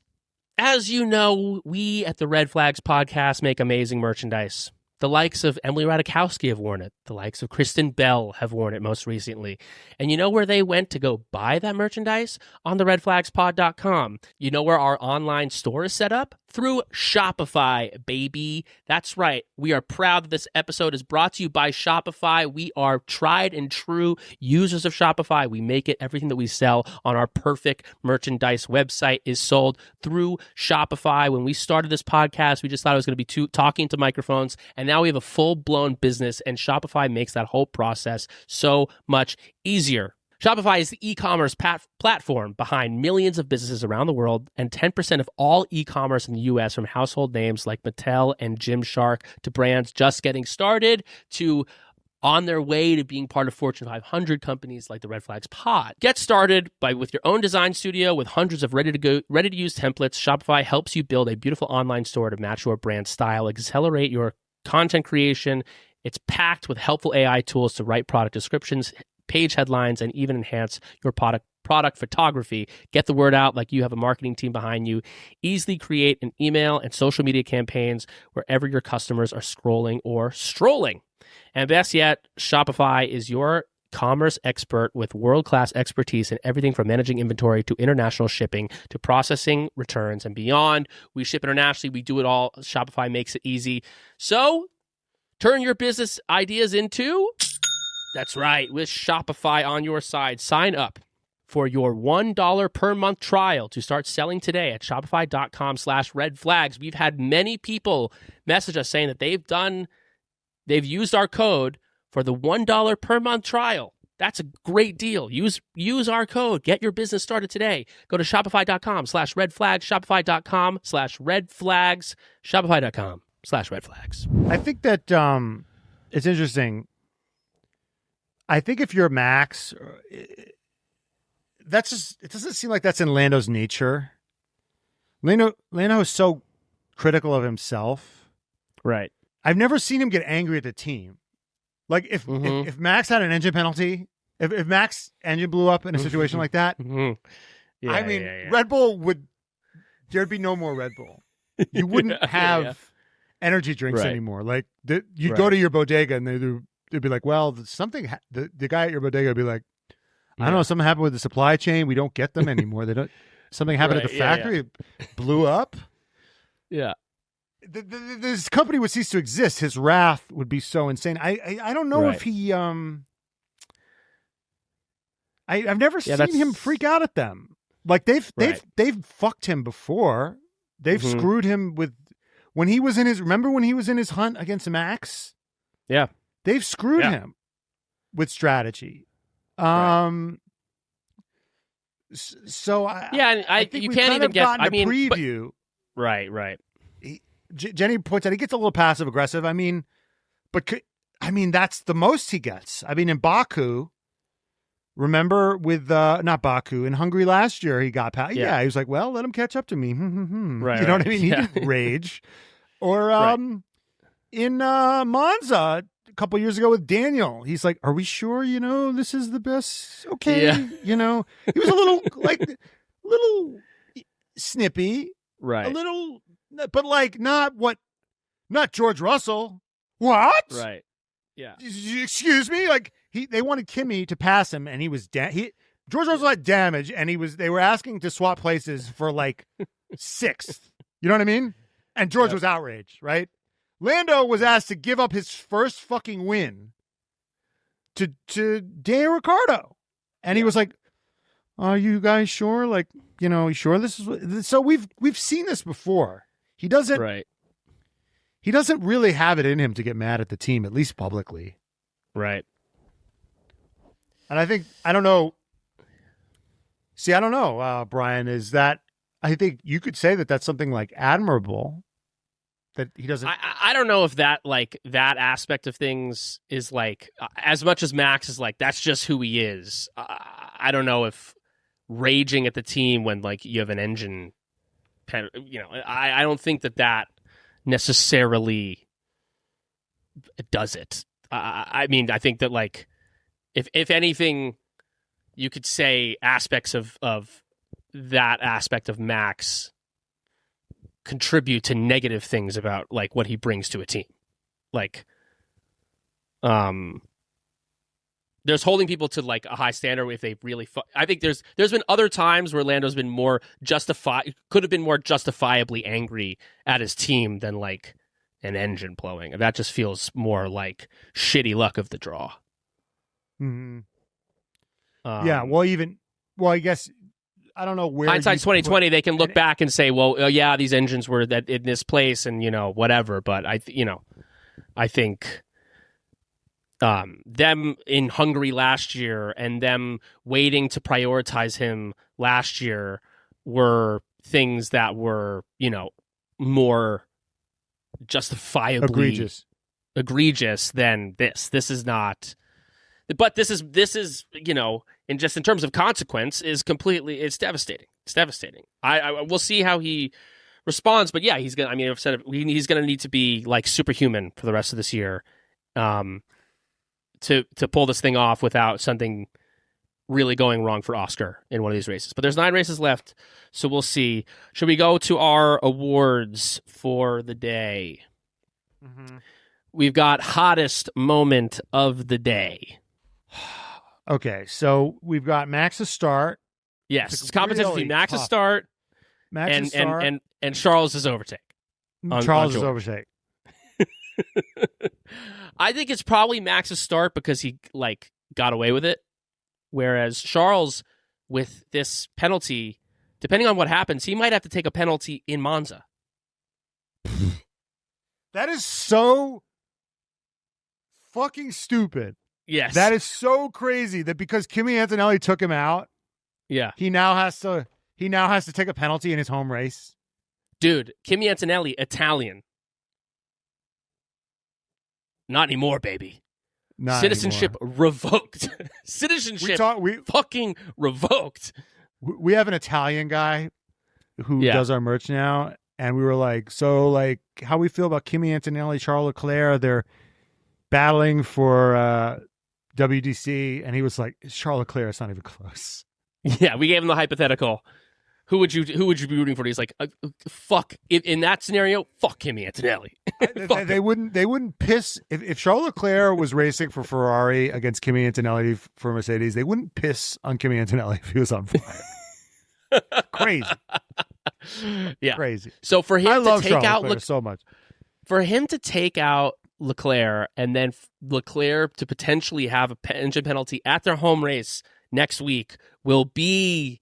as you know, we at the Red Flags podcast make amazing merchandise. The likes of Emily Ratajkowski have worn it. The likes of Kristen Bell have worn it most recently. And you know where they went to go buy that merchandise? On the redflagspod.com. You know where our online store is set up? Through Shopify, baby. That's right. We are proud that this episode is brought to you by Shopify. We are tried and true users of Shopify. We make it. Everything that we sell on our perfect merchandise website is sold through Shopify. When we started this podcast, we just thought it was going to be talking to microphones, and now we have a full-blown business, and Shopify makes that whole process so much easier. Shopify is the e-commerce platform behind millions of businesses around the world, and 10% of all e-commerce in the U.S., from household names like Mattel and Gymshark to brands just getting started to on their way to being part of Fortune 500 companies like the Red Flags Pod. Get started with your own design studio with hundreds of ready-to-use templates. Shopify helps you build a beautiful online store to match your brand style, accelerate your content creation. It's packed with helpful AI tools to write product descriptions, page headlines, and even enhance your product photography. Get the word out like you have a marketing team behind you. Easily create an email and social media campaigns wherever your customers are scrolling or strolling. And best yet, Shopify is your commerce expert with world-class expertise in everything from managing inventory to international shipping to processing returns and beyond. We ship internationally. We do it all. Shopify makes it easy. So turn your business ideas into... That's right, with Shopify on your side. Sign up for your $1 per month trial to start selling today at shopify.com/redflags. We've had many people message us saying that they've used our code for the $1 per month trial. That's a great deal. Use our code. Get your business started today. Go to shopify.com/redflags, shopify.com/redflags, shopify.com/redflags. I think that it's interesting. I think if you're Max, it doesn't seem like that's in Lando's nature. Lando is so critical of himself. Right. I've never seen him get angry at the team. Like if Max had an engine penalty, if Max engine blew up in a situation like that, Red Bull there'd be no more Red Bull. You wouldn't have energy drinks anymore. Like you'd go to your bodega and they'd be like, well, the guy at your bodega would be like, I don't know, something happened with the supply chain. We don't get them anymore. Something happened at the factory. It blew up. Yeah. This company would cease to exist. His wrath would be so insane. I don't know if he I've never seen him freak out at them. Like they've fucked him before. They've screwed him when he was in his hunt against Max. Yeah. They've screwed him with strategy. So I think you we've can't kind even of get. gotten a preview. Right. Jenny points out he gets a little passive aggressive. That's the most he gets. In Baku, remember with not Baku in Hungary last year, he got he was like, well, let him catch up to me. Right. You know what I mean? He didn't rage. Or in Monza a couple years ago with Daniel, he's like, are we sure, this is the best? Okay. He was a little snippy. Right. A little, but not George Russell. What? Right. Yeah. Excuse me? They wanted Kimi to pass him and he was George Russell had damage and they were asking to swap places for sixth. You know what I mean? And George was outraged, right? Lando was asked to give up his first fucking win to Daniel Ricciardo. And he was like, Are you guys sure? Like, you sure this is so we've seen this before. He doesn't really have it in him to get mad at the team, at least publicly. Right. And I don't know. See, I don't know, Brian, I think you could say that that's something like admirable that he doesn't. I don't know if that aspect of things is like, as much as Max is like, that's just who he is. I don't know if raging at the team when like you have an engine, I don't think that necessarily does it. I mean, I think that like, if anything, you could say aspects of that aspect of Max contribute to negative things about like what he brings to a team. Like, there's holding people to like a high standard if they really. I think there's been other times where Lando's been could have been more justifiably angry at his team than like an engine blowing. And that just feels more like shitty luck of the draw. Mm-hmm. Yeah. Well, I guess I don't know where. Hindsight's 2020. They can look back and say, well, yeah, these engines were that in this place, and whatever. But I think them in Hungary last year and them waiting to prioritize him last year were things that were, more justifiably egregious than this. This is not, but this is, in terms of consequence, it's devastating. It's devastating. I we'll see how he responds, but yeah, he's gonna. I mean, I've said it, he's gonna need to be like superhuman for the rest of this year, to pull this thing off without something really going wrong for Oscar in one of these races. But there's 9 races left, so we'll see. Should we go to our awards for the day? Mm-hmm. We've got hottest moment of the day. Okay, so we've got Max's start. Yes, it's competition between Max's start, and Charles's overtake. Charles's overtake. I think it's probably Max's start because he got away with it, whereas Charles, with this penalty, depending on what happens, he might have to take a penalty in Monza. That is so fucking stupid. Yes. That is so crazy that because Kimi Antonelli took him out, yeah, he now has to take a penalty in his home race. Dude, Kimi Antonelli, Italian. Not anymore, baby. Not Citizenship anymore. Revoked. Citizenship fucking revoked. We have an Italian guy who does our merch now, and we were like, so like, how we feel about Kimi Antonelli, Charles Leclerc? They're battling for WDC, and he was like, Charles Leclerc, it's not even close. Yeah, we gave him the hypothetical. Who would you be rooting for? He's like, fuck. In that scenario, fuck Kimi Antonelli. They wouldn't piss if Charles Leclerc was racing for Ferrari against Kimi Antonelli for Mercedes. They wouldn't piss on Kimi Antonelli if he was on fire. Crazy. Yeah, crazy. So for him to take out Leclerc so much, for him to take out Leclerc and then Leclerc to potentially have a engine penalty at their home race next week will be.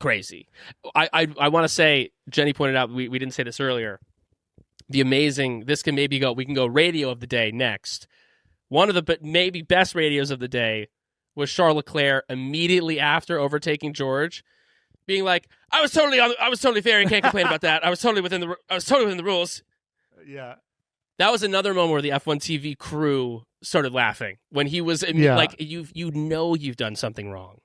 Crazy. I want to say, Jenny pointed out, we didn't say this earlier, we can go radio of the day next. One of the maybe best radios of the day was Charles Leclerc immediately after overtaking George, being like, I was totally fair and can't complain about that. I was totally within the rules. Yeah. That was another moment where the F1 TV crew started laughing when he was like, you've done something wrong.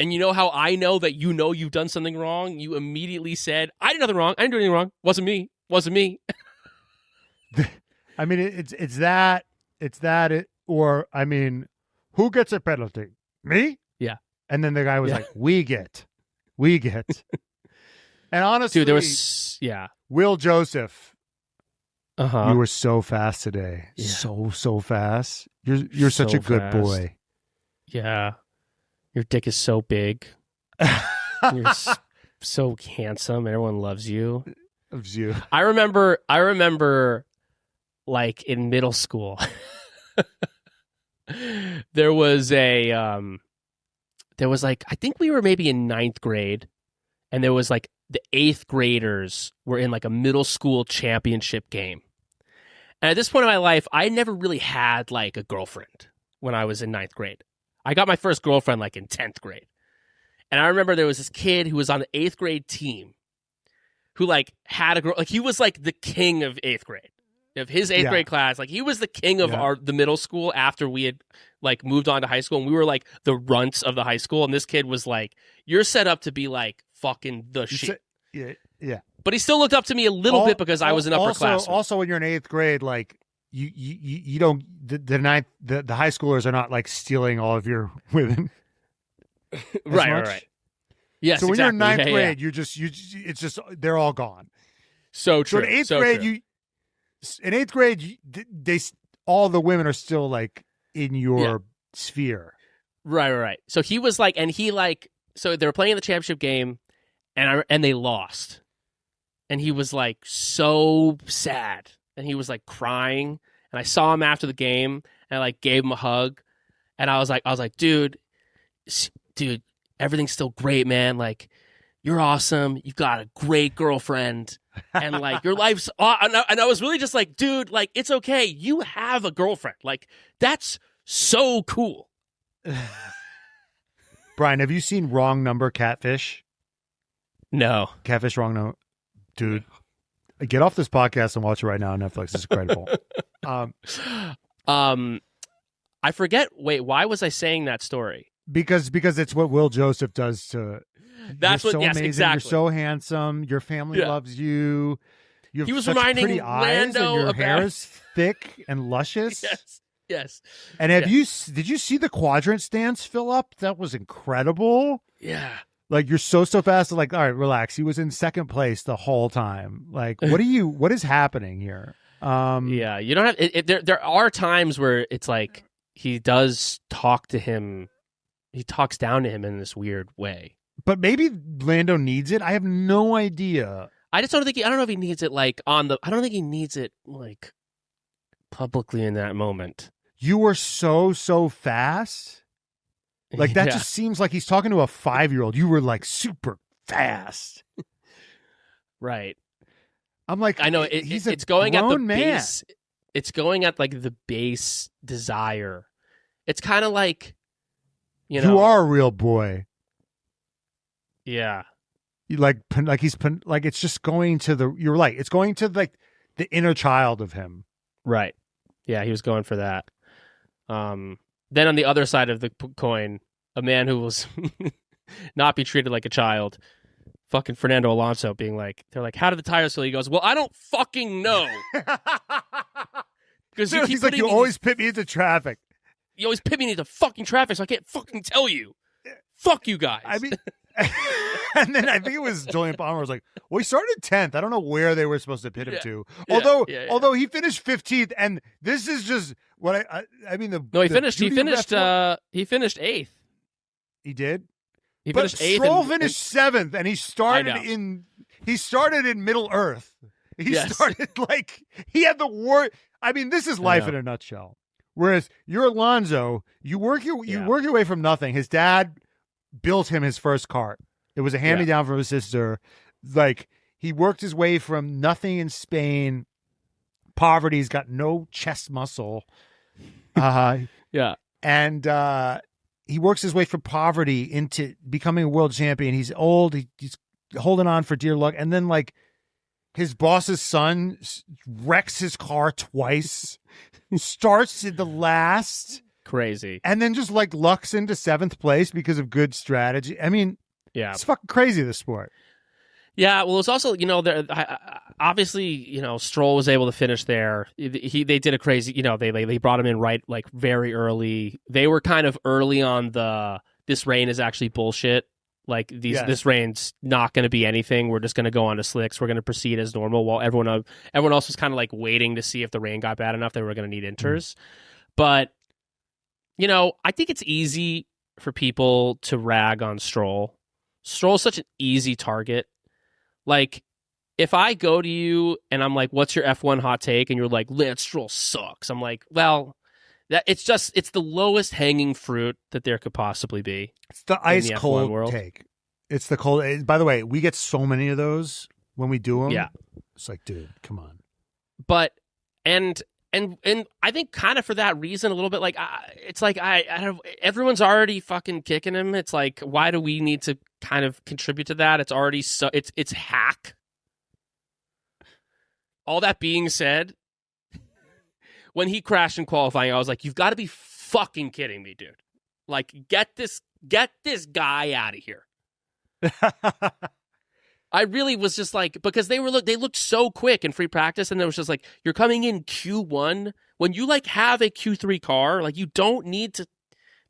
And you know how I know that you've done something wrong? You immediately said, I did nothing wrong. I didn't do anything wrong. Wasn't me. I mean, it's that, or I mean, who gets a penalty? Me? Yeah. And then the guy was like, we get. And honestly, dude, there was, Will Joseph, you were so fast today. Yeah. So fast. You're such a good boy. Yeah. Your dick is so big. You're so handsome. Everyone loves you. Loves you. I remember, like in middle school, there was a there was like, I think we were maybe in 9th grade, and there was like the 8th graders were in like a middle school championship game. And at this point in my life, I never really had like a girlfriend when I was in 9th grade. I got my first girlfriend like in 10th grade. And I remember there was this kid who was on the 8th grade team who like had a girl, like he was like the king of 8th grade. Of his 8th grade class, like he was the king of the middle school after we had like moved on to high school, and we were like the runts of the high school, and this kid was like, you're set up to be like fucking the shit. Yeah. But he still looked up to me a little bit because I was an upperclassman. Also, when you're in 8th grade, like you don't the high schoolers are not like stealing all of your women. Right. Yes. So when you're in 9th exactly. grade, you it's just they're all gone. So true. So in 8th grade, in 8th grade, they all the women are still like in your sphere. Right. So he was like, and he like, so they were playing in the championship game, and they lost, and he was like so sad, and he was like crying, and I saw him after the game, and I like gave him a hug, and I was like, dude, everything's still great, man. Like, you're awesome. You've got a great girlfriend. And like your life's, and I was really just like, dude, like it's okay. You have a girlfriend. Like that's so cool. Brian, have you seen Wrong Number Catfish? No. Catfish Wrong Number, dude. Get off this podcast and watch it right now on Netflix. It's incredible. I forget. Wait, why was I saying that story? Because it's what Will Joseph does to. That's you're what. So Yes, amazing. exactly. You're so handsome. Your family loves you. You have he was such reminding pretty eyes, Lando and your about... hair is thick and luscious. Yes. And did you see the quadrant stance fill up? That was incredible. Yeah. Like you're so fast. Like, all right, relax. He was in 2nd place the whole time. Like, what is happening here? Yeah, you don't have. There are times where it's like he does talk to him. He talks down to him in this weird way. But maybe Lando needs it. I have no idea. I just don't think. I don't know if he needs it like on the. I don't think he needs it like publicly in that moment. You were so fast. Like that just seems like he's talking to a 5-year-old. You were like super fast. Right. I'm like, I know it's going at the man. base. It's going at like the base desire. It's kind of like, you are a real boy. Yeah. It's just going to you're right. It's going to like the inner child of him. Right. Yeah, he was going for that. Then on the other side of the coin, a man who will not be treated like a child, fucking Fernando Alonso, being like, they're like, how did the tires feel? He goes, well, I don't fucking know. Because he's like, you always pit me into traffic. You always pit me into fucking traffic, so I can't fucking tell you. Fuck you guys. I mean, and then I think it was Julian Palmer was like, well, he started 10th. I don't know where they were supposed to pit him to. Although he finished 15th, and this is just what I mean. He finished 8th. He did. He finished 8th. Stroll finished 7th, and he started in Middle Earth. He started like he had the worst. I mean, this is life in a nutshell. Whereas you're Alonso, you work your way from nothing. His dad built him his first kart. It was a hand-me-down from his sister. Like, he worked his way from nothing in Spain. Poverty. He's got no chest muscle. And he works his way from poverty into becoming a world champion. He's old. He's holding on for dear luck. And then, like, his boss's son wrecks his car twice, starts in the last. Crazy. And then just, like, lucks into 7th place because of good strategy. I mean, it's fucking crazy, this sport. Yeah, well, it's also, obviously, Stroll was able to finish there. They did a crazy, they brought him in right, like, very early. They were kind of early on this rain is actually bullshit. Like, this rain's not going to be anything. We're just going to go on to slicks. We're going to proceed as normal while everyone else was kind of, like, waiting to see if the rain got bad enough they were going to need inters. But, I think it's easy for people to rag on Stroll. Stroll's such an easy target. Like, if I go to you and I'm like, what's your F1 hot take? And you're like, Lance Stroll sucks. I'm like, well, That it's the lowest hanging fruit that there could possibly be. It's the ice F1 cold world. take. It's the cold. By the way, we get so many of those when we do them. Yeah. It's like, dude, come on. But and I think kind of for that reason, a little bit like it's like I don't. Everyone's already fucking kicking him. It's like, why do we need to kind of contribute to that? It's already it's hack. All that being said, when he crashed in qualifying, I was like, you've got to be fucking kidding me, dude. Like, get this guy out of here. I really was just like, because they looked so quick in free practice, and it was just like, you're coming in Q1 when you like have a Q3 car, like you don't need to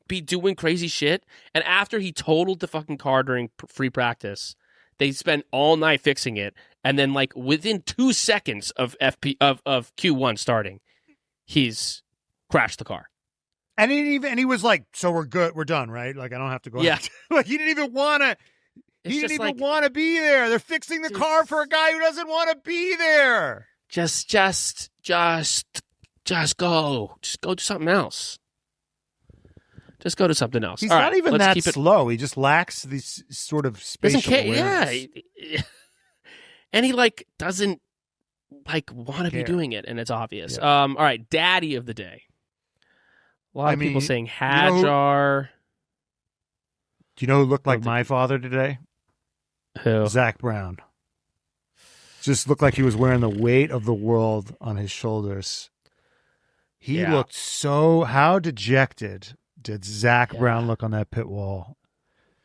be doing crazy shit. And after he totaled the fucking car during free practice, they spent all night fixing it, and then like within 2 seconds of Q1 starting, he's crashed the car. And he was like, so we're good, we're done, right? Like, I don't have to go. Yeah. Like, he didn't even want to. He didn't even want to be there. They're fixing the car for a guy who doesn't want to be there. Just go. Just go do something else. Just go to something else. He's All not right, even let's that keep it. slow. He just lacks these sort of spatial awareness. Yeah. And he like doesn't like want to be doing it, and it's obvious. Yeah. All right, daddy of the day. A lot of people saying Hadjar. Do you know who looked like my father today? Who? Zach Brown. Just looked like he was wearing the weight of the world on his shoulders. He looked so... How dejected did Zach Brown look on that pit wall?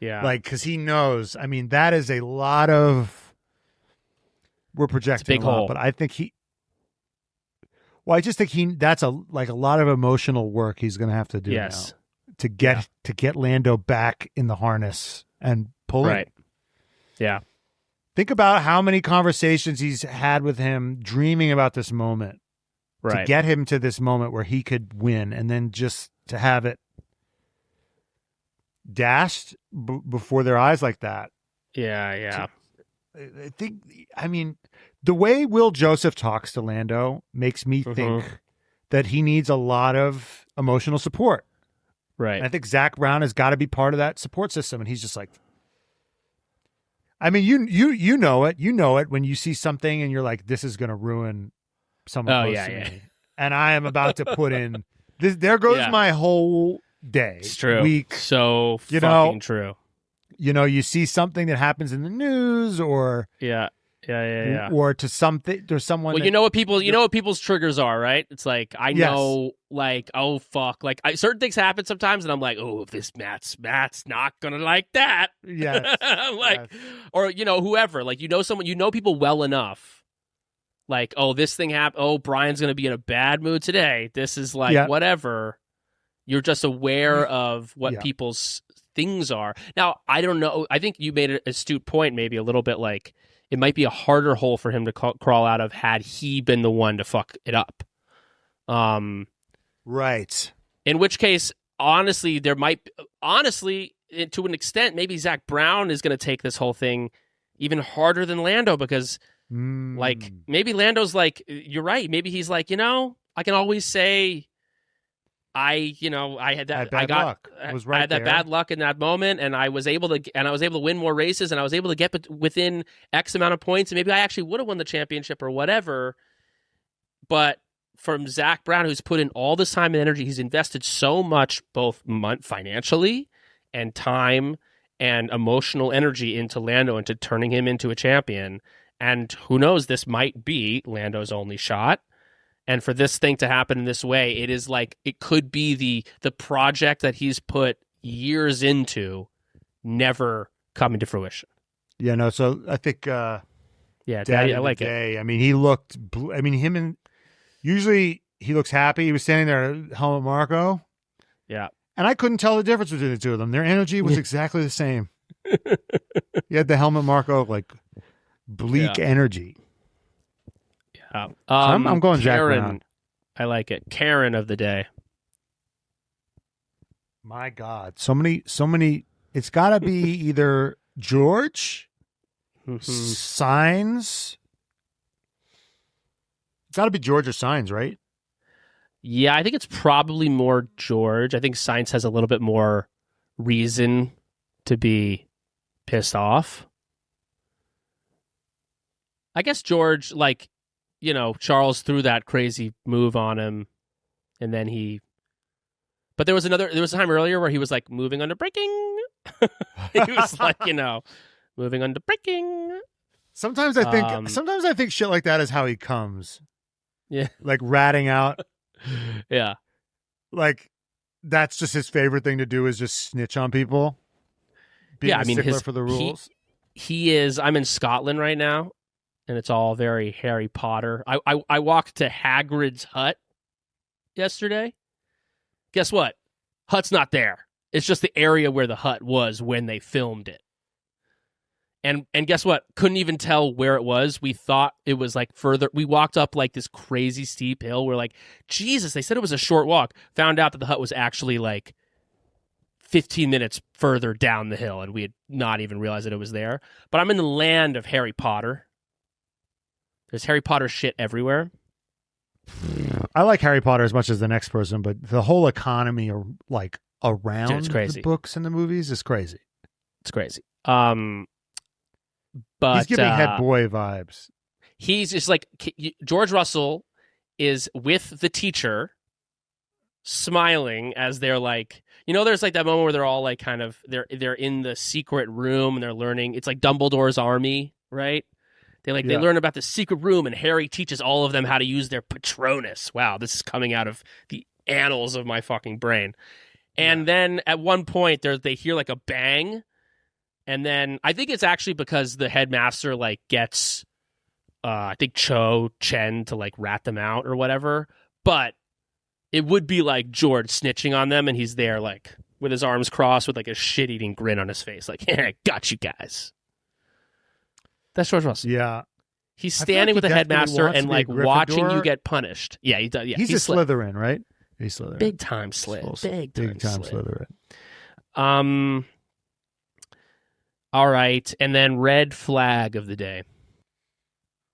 Yeah. Like, because he knows. I mean, that is a lot of... We're projecting a lot, hole. but I think he... Well, I just think that's a lot of emotional work he's going to have to do now to get Lando back in the harness and pull it. Yeah. Think about how many conversations he's had with him dreaming about this moment to get him to this moment where he could win, and then just to have it dashed before their eyes like that. Yeah. I mean, the way Will Joseph talks to Lando makes me think that he needs a lot of emotional support. Right. And I think Zach Brown has got to be part of that support system. And he's just like, I mean, you know it. You know it when you see something and you're like, this is going to ruin someone close to me. And I am about to put in this. There goes my whole day. It's true. Week. So fucking true. You know, you see something that happens in the news, or or to something, there's someone. Well, you know what people's triggers are, right? It's like I know, like, oh fuck, like certain things happen sometimes, and I'm like, oh, this Matt's not gonna like that. Yes, like, or whoever, like someone, people well enough. Like, oh, this thing happened. Oh, Brian's gonna be in a bad mood today. This is like whatever. You're just aware of what people's things are. Now, I don't know. I think you made an astute point, maybe a little bit like it might be a harder hole for him to crawl out of had he been the one to fuck it up. Right. In which case, honestly, to an extent, maybe Zach Brown is going to take this whole thing even harder than Lando because, like, maybe Lando's like, you're right. Maybe he's like, I can always say, I had that bad luck in that moment, and I was able to win more races, and I was able to get within X amount of points, and maybe I actually would have won the championship or whatever. But from Zach Brown, who's put in all this time and energy, he's invested so much, both financially and time and emotional energy into Lando, into turning him into a champion. And who knows, this might be Lando's only shot. And for this thing to happen in this way, it is like it could be the project that he's put years into never coming to fruition. Yeah, no. So I think, Daddy, I like it. I mean, he looked. Usually he looks happy. He was standing there at Helmut Marko. Yeah, and I couldn't tell the difference between the two of them. Their energy was exactly the same. You had the Helmut Marko like bleak energy. I'm going Karen, Zach Brown. I like it. Karen of the day. My God, so many. It's got to be either George, Sainz. It's got to be George or Sainz, right? Yeah, I think it's probably more George. I think Sainz has a little bit more reason to be pissed off. I guess George, like, Charles threw that crazy move on him, and then But there was a time earlier where he was like moving under braking. He was like, moving under braking. Sometimes I think shit like that is how he comes. Yeah, like ratting out. Yeah, like that's just his favorite thing to do is just snitch on people. Being a stickler for the rules. He is. I'm in Scotland right now, and it's all very Harry Potter. I walked to Hagrid's hut yesterday. Guess what? Hut's not there. It's just the area where the hut was when they filmed it. And guess what? Couldn't even tell where it was. We thought it was like further. We walked up like this crazy steep hill. We're like, Jesus, they said it was a short walk. Found out that the hut was actually like 15 minutes further down the hill, and we had not even realized that it was there. But I'm in the land of Harry Potter. There's Harry Potter shit everywhere. I like Harry Potter as much as the next person, but the whole economy like around the books and the movies is crazy. It's crazy. But he's giving head boy vibes. He's just like George Russell is with the teacher, smiling as they're like, there's like that moment where they're all like kind of they're in the secret room and they're learning. It's like Dumbledore's army, right? They learn about the secret room, and Harry teaches all of them how to use their Patronus. Wow, this is coming out of the annals of my fucking brain. And then at one point, they hear like a bang, and then I think it's actually because the headmaster like gets, I think Chen to like rat them out or whatever. But it would be like George snitching on them, and he's there like with his arms crossed with like a shit-eating grin on his face, like, "Yeah, got you guys." That's George Russell. Yeah. He's standing with the headmaster and like watching you get punished. Yeah, he does. Yeah, he's a Slytherin, right? He's Slytherin. Big time Slytherin. Big time Slytherin. All right, and then red flag of the day.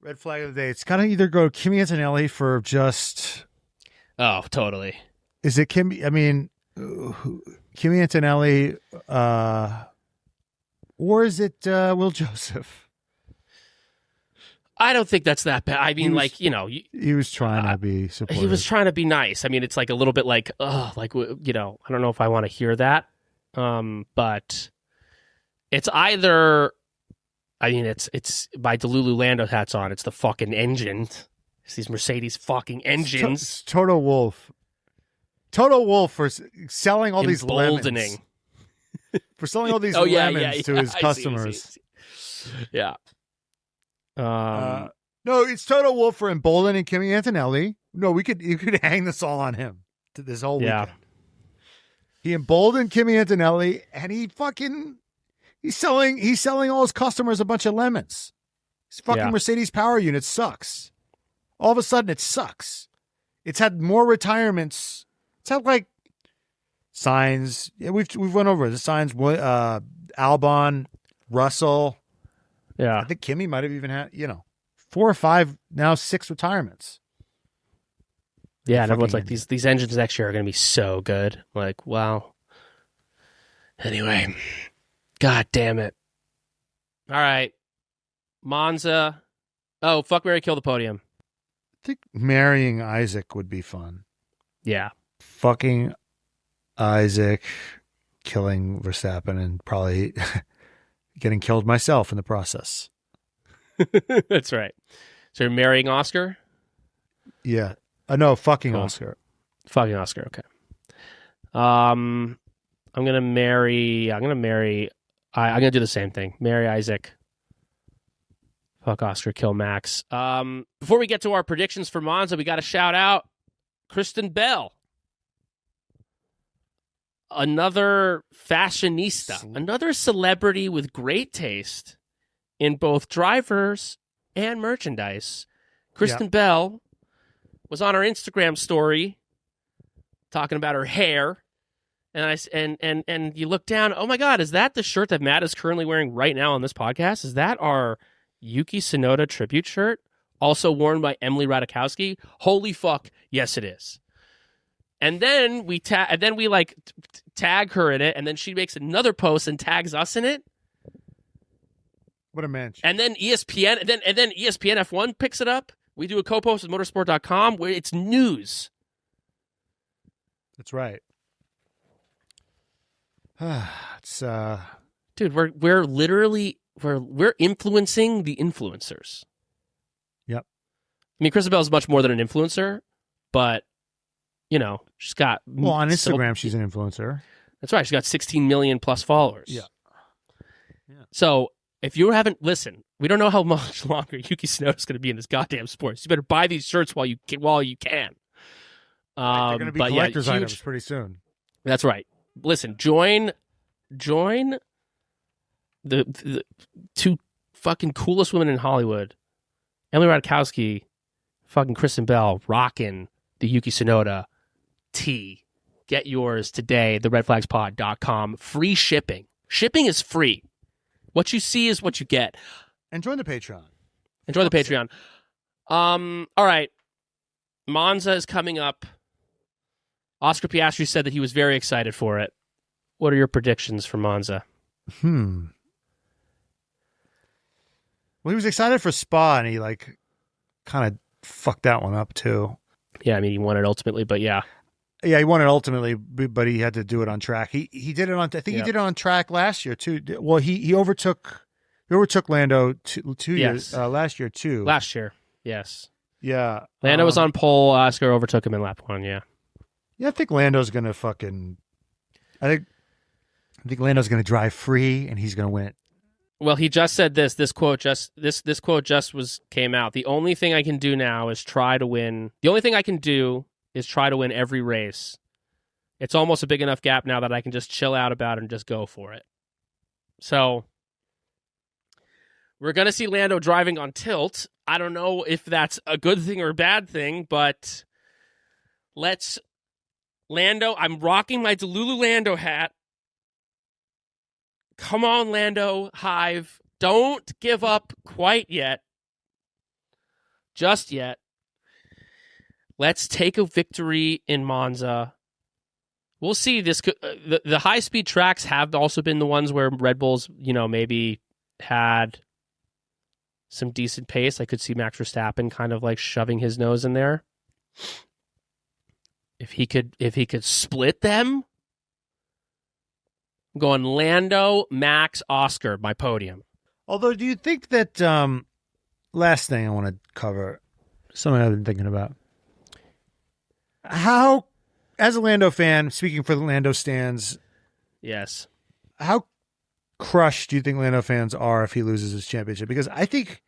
Red flag of the day. It's got to either go Kimi Antonelli for just. Oh, totally. Is it Kimi? I mean, Kimi Antonelli, or is it Will Joseph? I don't think that's that bad. I mean, he was trying to be supportive. He was trying to be nice. I mean, it's like a little bit like, I don't know if I want to hear that. But it's either, I mean, it's by Delulu Lando hats on. It's the fucking engine. It's these Mercedes fucking engines. It's Toto Wolff. Toto Wolff for selling all these lemons. For selling all these lemons to his customers. Yeah. No, it's Toto Wolff for emboldening Kimi Antonelli. No, you could hang this all on him to this whole weekend. He emboldened Kimi Antonelli, and he's selling all his customers a bunch of lemons. His fucking Mercedes power unit sucks. All of a sudden, it sucks. It's had more retirements. It's had like Sainz. Yeah, we've went over the Sainz, Albon, Russell. Yeah, I think Kimi might have even had 4 or 5, now 6 retirements. Yeah, and everyone's like, these engines next year are going to be so good. I'm like, wow. Anyway, God damn it. All right, Monza. Oh, fuck, marry, kill the podium. I think marrying Isack would be fun. Yeah, fucking Isack, killing Verstappen, and probably getting killed myself in the process. That's right. So you're marrying Oscar? Yeah. No, fucking cool. Oscar. Fucking Oscar, okay. I'm gonna do the same thing. Marry Isack. Fuck Oscar, kill Max. Before we get to our predictions for Monza, we got to shout out Kristen Bell. Another fashionista, another celebrity with great taste in both drivers and merchandise. Kristen Bell was on her Instagram story talking about her hair, and you look down. Oh my God, is that the shirt that Matt is currently wearing right now on this podcast? Is that our Yuki Tsunoda tribute shirt, also worn by Emily Ratajkowski? Holy fuck, yes it is. And then we tag her in it, and then she makes another post and tags us in it. What a mensch. And then ESPN, and then ESPN F1 picks it up. We do a co-post with motorsport.com where it's news. That's right. It's dude, we're literally we're influencing the influencers. Yep. I mean, Chrisabel is much more than an influencer, but she's got on Instagram she's an influencer. That's right. She's got 16 million plus followers. Yeah. So if you haven't listened, we don't know how much longer Yuki Tsunoda's going to be in this goddamn sport. So you better buy these shirts while you can. They're going to be collector's items pretty soon. That's right. Listen, join the two fucking coolest women in Hollywood, Emily Ratajkowski, fucking Kristen Bell, rocking the Yuki Tsunoda tee. Get yours today, theredflagspod.com. Free shipping. Shipping is free. What you see is what you get. And join the Patreon. All right. Monza is coming up. Oscar Piastri said that he was very excited for it. What are your predictions for Monza? Well, he was excited for Spa, and he kind of fucked that one up too. Yeah, I mean, he won it ultimately, but yeah. Yeah, he won it ultimately, but he had to do it on track. He did it on. I think he did it on track last year too. Well, he overtook Lando two years last year too. Last year, yes. Yeah, Lando was on pole. Oscar overtook him in lap 1. Yeah. Yeah, I think Lando's gonna I think Lando's gonna drive free, and he's gonna win it. Well, he just said this. This quote just came out. The only thing I can do now is try to win. The only thing I can do is try to win every race. It's almost a big enough gap now that I can just chill out about it and just go for it. So we're going to see Lando driving on tilt. I don't know if that's a good thing or a bad thing, but Lando, I'm rocking my Delulu Lando hat. Come on, Lando Hive. Don't give up quite yet. Just yet. Let's take a victory in Monza. We'll see. The high-speed tracks have also been the ones where Red Bulls, maybe had some decent pace. I could see Max Verstappen kind of shoving his nose in there. If he could split them, I'm going Lando, Max, Oscar, my podium. Although, do you think that last thing I want to cover, something I've been thinking about. How, as a Lando fan, speaking for the Lando stands, yes, how crushed do you think Lando fans are if he loses his championship? Because I think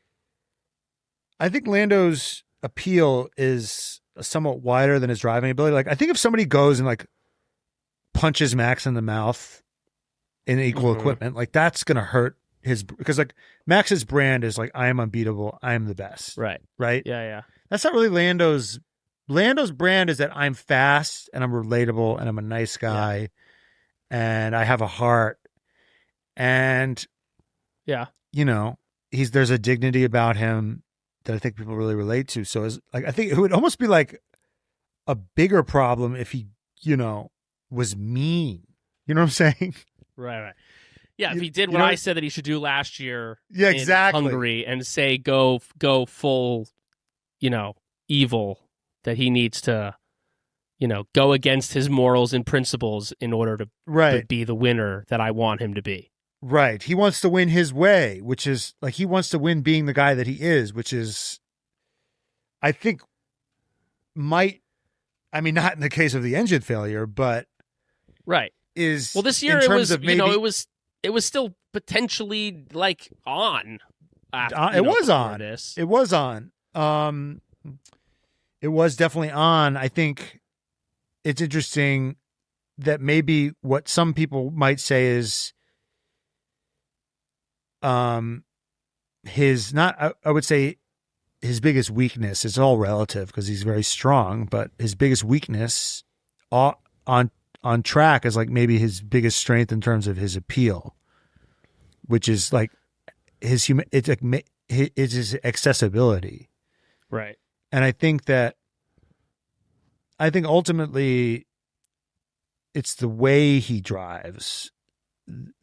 Lando's appeal is somewhat wider than his driving ability. I think if somebody goes and punches Max in the mouth in equal equipment, that's gonna hurt his, because Max's brand is I am unbeatable, I am the best. Right. Yeah. That's not really Lando's brand. Is that I'm fast and I'm relatable and I'm a nice guy and I have a heart, and there's a dignity about him that I think people really relate to. So I think it would almost be a bigger problem if he was mean. You know what I'm saying? Right. Yeah, if he did what I said that he should do last year in Hungary and say go full, evil, that he needs to, go against his morals and principles in order to be the winner that I want him to be. Right. He wants to win his way, which is he wants to win being the guy that he is, which is, I think, not in the case of the engine failure, but is, well, this year it was, it was still potentially on. It was on. It was on. It was definitely on. I think it's interesting that maybe what some people might say is his, not, I would say his biggest weakness, it's all relative because he's very strong, but his biggest weakness on track is maybe his biggest strength in terms of his appeal, which is his it's his accessibility. Right. And I think I think ultimately it's the way he drives,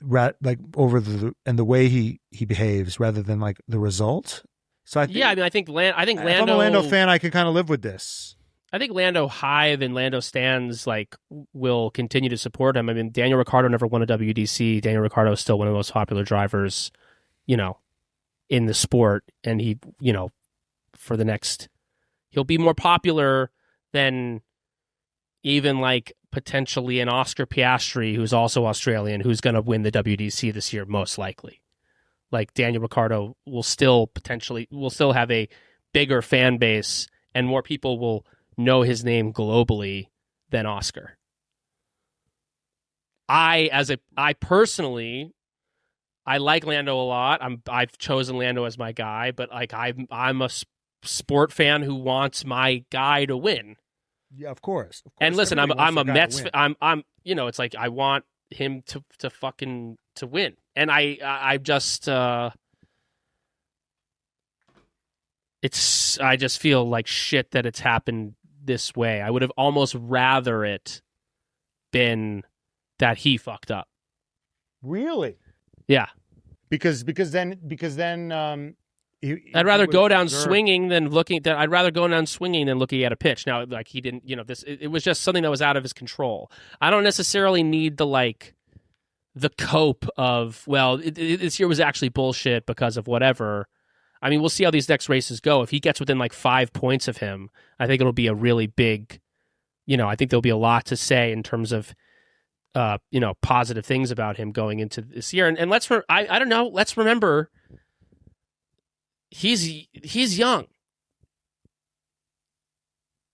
like and the way he behaves rather than like the result. So I think, I think Lando. If I'm a Lando fan, I can kind of live with this. I think Lando Hive and Lando stands like will continue to support him. I mean, Daniel Ricciardo never won a WDC. Daniel Ricciardo is still one of the most popular drivers, in the sport, and he, for the next, he'll be more popular than even like potentially an Oscar Piastri, who's also Australian, who's going to win the WDC this year, most likely. Like Daniel Ricciardo will still have a bigger fan base, and more people will know his name globally than Oscar. I personally, I like Lando a lot. I've chosen Lando as my guy, but like I'm a sport fan who wants my guy to win. Yeah, of course. And listen, I'm a Mets. I'm it's like I want him to fucking to win, and I just I just feel like shit that it's happened this way. I would have almost rather it been that he fucked up. Really? Yeah. Because then I'd rather go down swinging than looking. I'd rather go down swinging than looking at a pitch. Now, like he didn't, it was just something that was out of his control. I don't necessarily need the cope of, well, this year was actually bullshit because of whatever. I mean, we'll see how these next races go. If he gets within like 5 points of him, I think it'll be a really big, I think there'll be a lot to say in terms of, positive things about him going into this year. And I don't know, let's remember, he's young.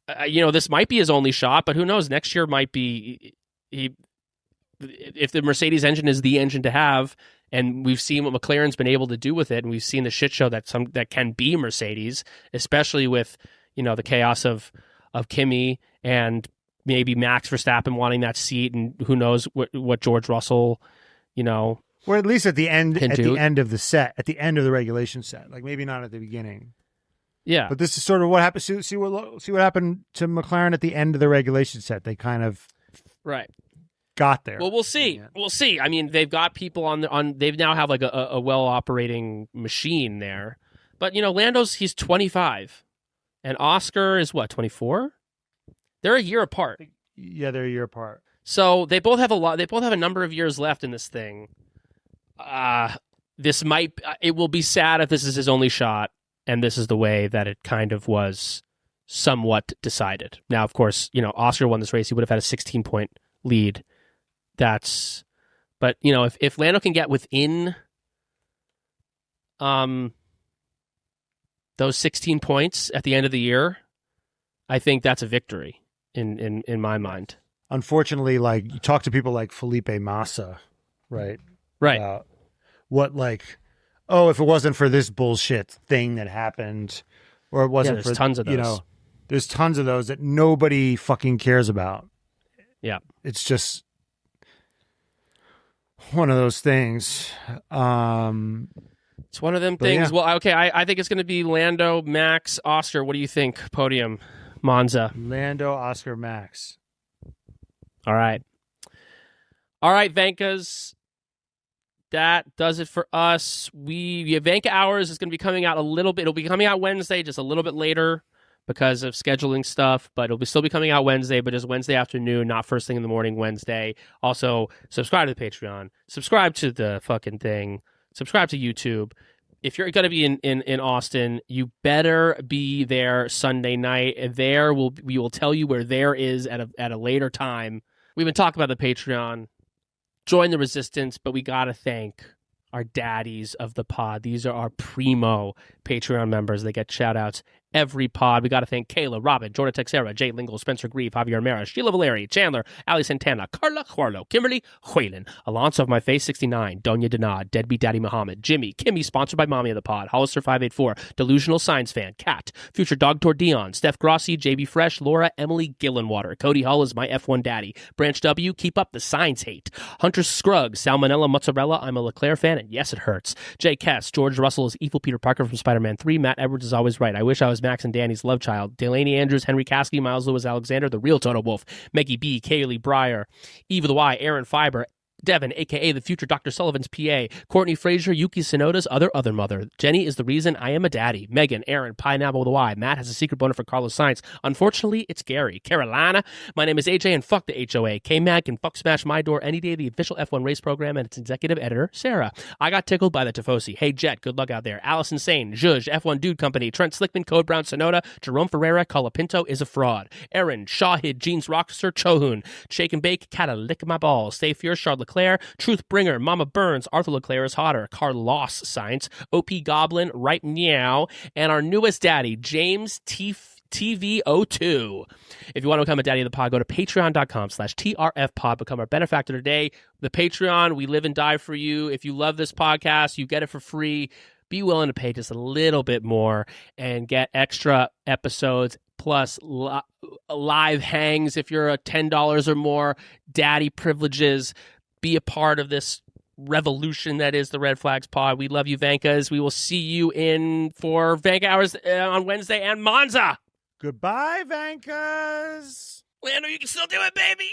This might be his only shot, but who knows? Next year might be if the Mercedes engine is the engine to have, and we've seen what McLaren's been able to do with it, and we've seen the shit show that can be Mercedes, especially with the chaos of Kimi and maybe Max Verstappen wanting that seat, and who knows what George Russell, or at least at the end the end of the set, at the end of the regulation set, like maybe not at the beginning. Yeah, but this is sort of what happened. See what happened to McLaren at the end of the regulation set. They kind of got there. Well, we'll see. We'll see. I mean, they've got people on. They now have like a well operating machine there. But he's 25, and Oscar is what, 24? They're a year apart. Yeah, they're a year apart. So they both have a number of years left in this thing. It will be sad if this is his only shot, and this is the way that it kind of was somewhat decided. Now, of course, Oscar won this race. He would have had a 16-point lead. But if Lando can get within those 16 points at the end of the year, I think that's a victory in my mind. Unfortunately, like you talk to people like Felipe Massa, right? About what if it wasn't for this bullshit thing that happened, or it wasn't for tons of those. There's tons of those that nobody fucking cares about. Yeah, it's just one of those things. It's one of them things. Yeah. Well, okay, I think it's going to be Lando, Max, Oscar. What do you think? Podium, Monza. Lando, Oscar, Max. All right, Vankas. That does it for us. Vanka Hours is going to be coming out a little bit. It'll be coming out Wednesday, just a little bit later because of scheduling stuff, but it'll still be coming out Wednesday, but just Wednesday afternoon, not first thing in the morning Wednesday. Also, subscribe to the Patreon. Subscribe to the fucking thing. Subscribe to YouTube. If you're going to be in Austin, you better be there Sunday night. We will tell you where there is at a later time. We've been talking about the Patreon. Join the resistance, but we got to thank our daddies of the pod. These are our primo Patreon members. They get shout-outs every pod. We got to thank Kayla, Robin, Jordan Texera, Jay Lingle, Spencer Grieve, Javier Mara, Sheila Valeri, Chandler, Ali Santana, Carla Juarlo, Kimberly Whalen, Alonso of My Face 69, Donya Denad, Deadbeat Daddy Muhammad, Jimmy, Kimmy, sponsored by Mommy of the Pod, Hollister 584, Delusional Science Fan, Kat, Future Dog Tour Dion, Steph Grossi, JB Fresh, Laura, Emily Gillenwater, Cody Hull is my F1 daddy, Branch W, keep up the science hate, Hunter Scruggs, Salmonella Mozzarella, I'm a Leclerc fan, and yes, it hurts, Jay Kess, George Russell is evil Peter Parker from Spider-Man 3, Matt Edwards is always right, I wish I was Max and Danny's love child. Delaney Andrews, Henry Caskey, Miles Lewis, Alexander, the real Total Wolf. Meggie B, Kaylee Breyer, Eva the Y, Aaron Fiber, Devin, a.k.a. the future Dr. Sullivan's PA, Courtney Frazier, Yuki Sonoda's other mother. Jenny is the reason I am a daddy. Megan, Aaron, Pineapple with a Y. Matt has a secret boner for Carlos Sainz. Unfortunately, it's Gary. Carolina, my name is AJ and fuck the HOA. K-Mag can fuck smash my door any day, the official F1 race program and its executive editor, Sarah. I got tickled by the Tifosi. Hey, Jet, good luck out there. Allison Sane, Zhuzh, F1 Dude Company, Trent Slickman, Code Brown, Sonoda, Jerome Ferreira, Colapinto is a fraud. Aaron, Shahid, Jeans Rockstar, Chohun, Shake and Bake, Cata, Lick My Balls, Stay Fierce, Charles Leclerc, Truth Bringer, Mama Burns, Arthur Leclerc is hotter, Carlos Sainz, OP Goblin, Right Meow, and our newest daddy, James TV02. If you want to become a daddy of the pod, go to patreon.com/TRFpod. Become our benefactor today. The Patreon, we live and die for you. If you love this podcast, you get it for free. Be willing to pay just a little bit more and get extra episodes plus live hangs if you're a $10 or more, daddy privileges. Be a part of this revolution that is the Red Flags Pod. We love you, Vankas. We will see you in for Vanka Hours on Wednesday and Monza. Goodbye, Vankas. Lando, you can still do it, baby.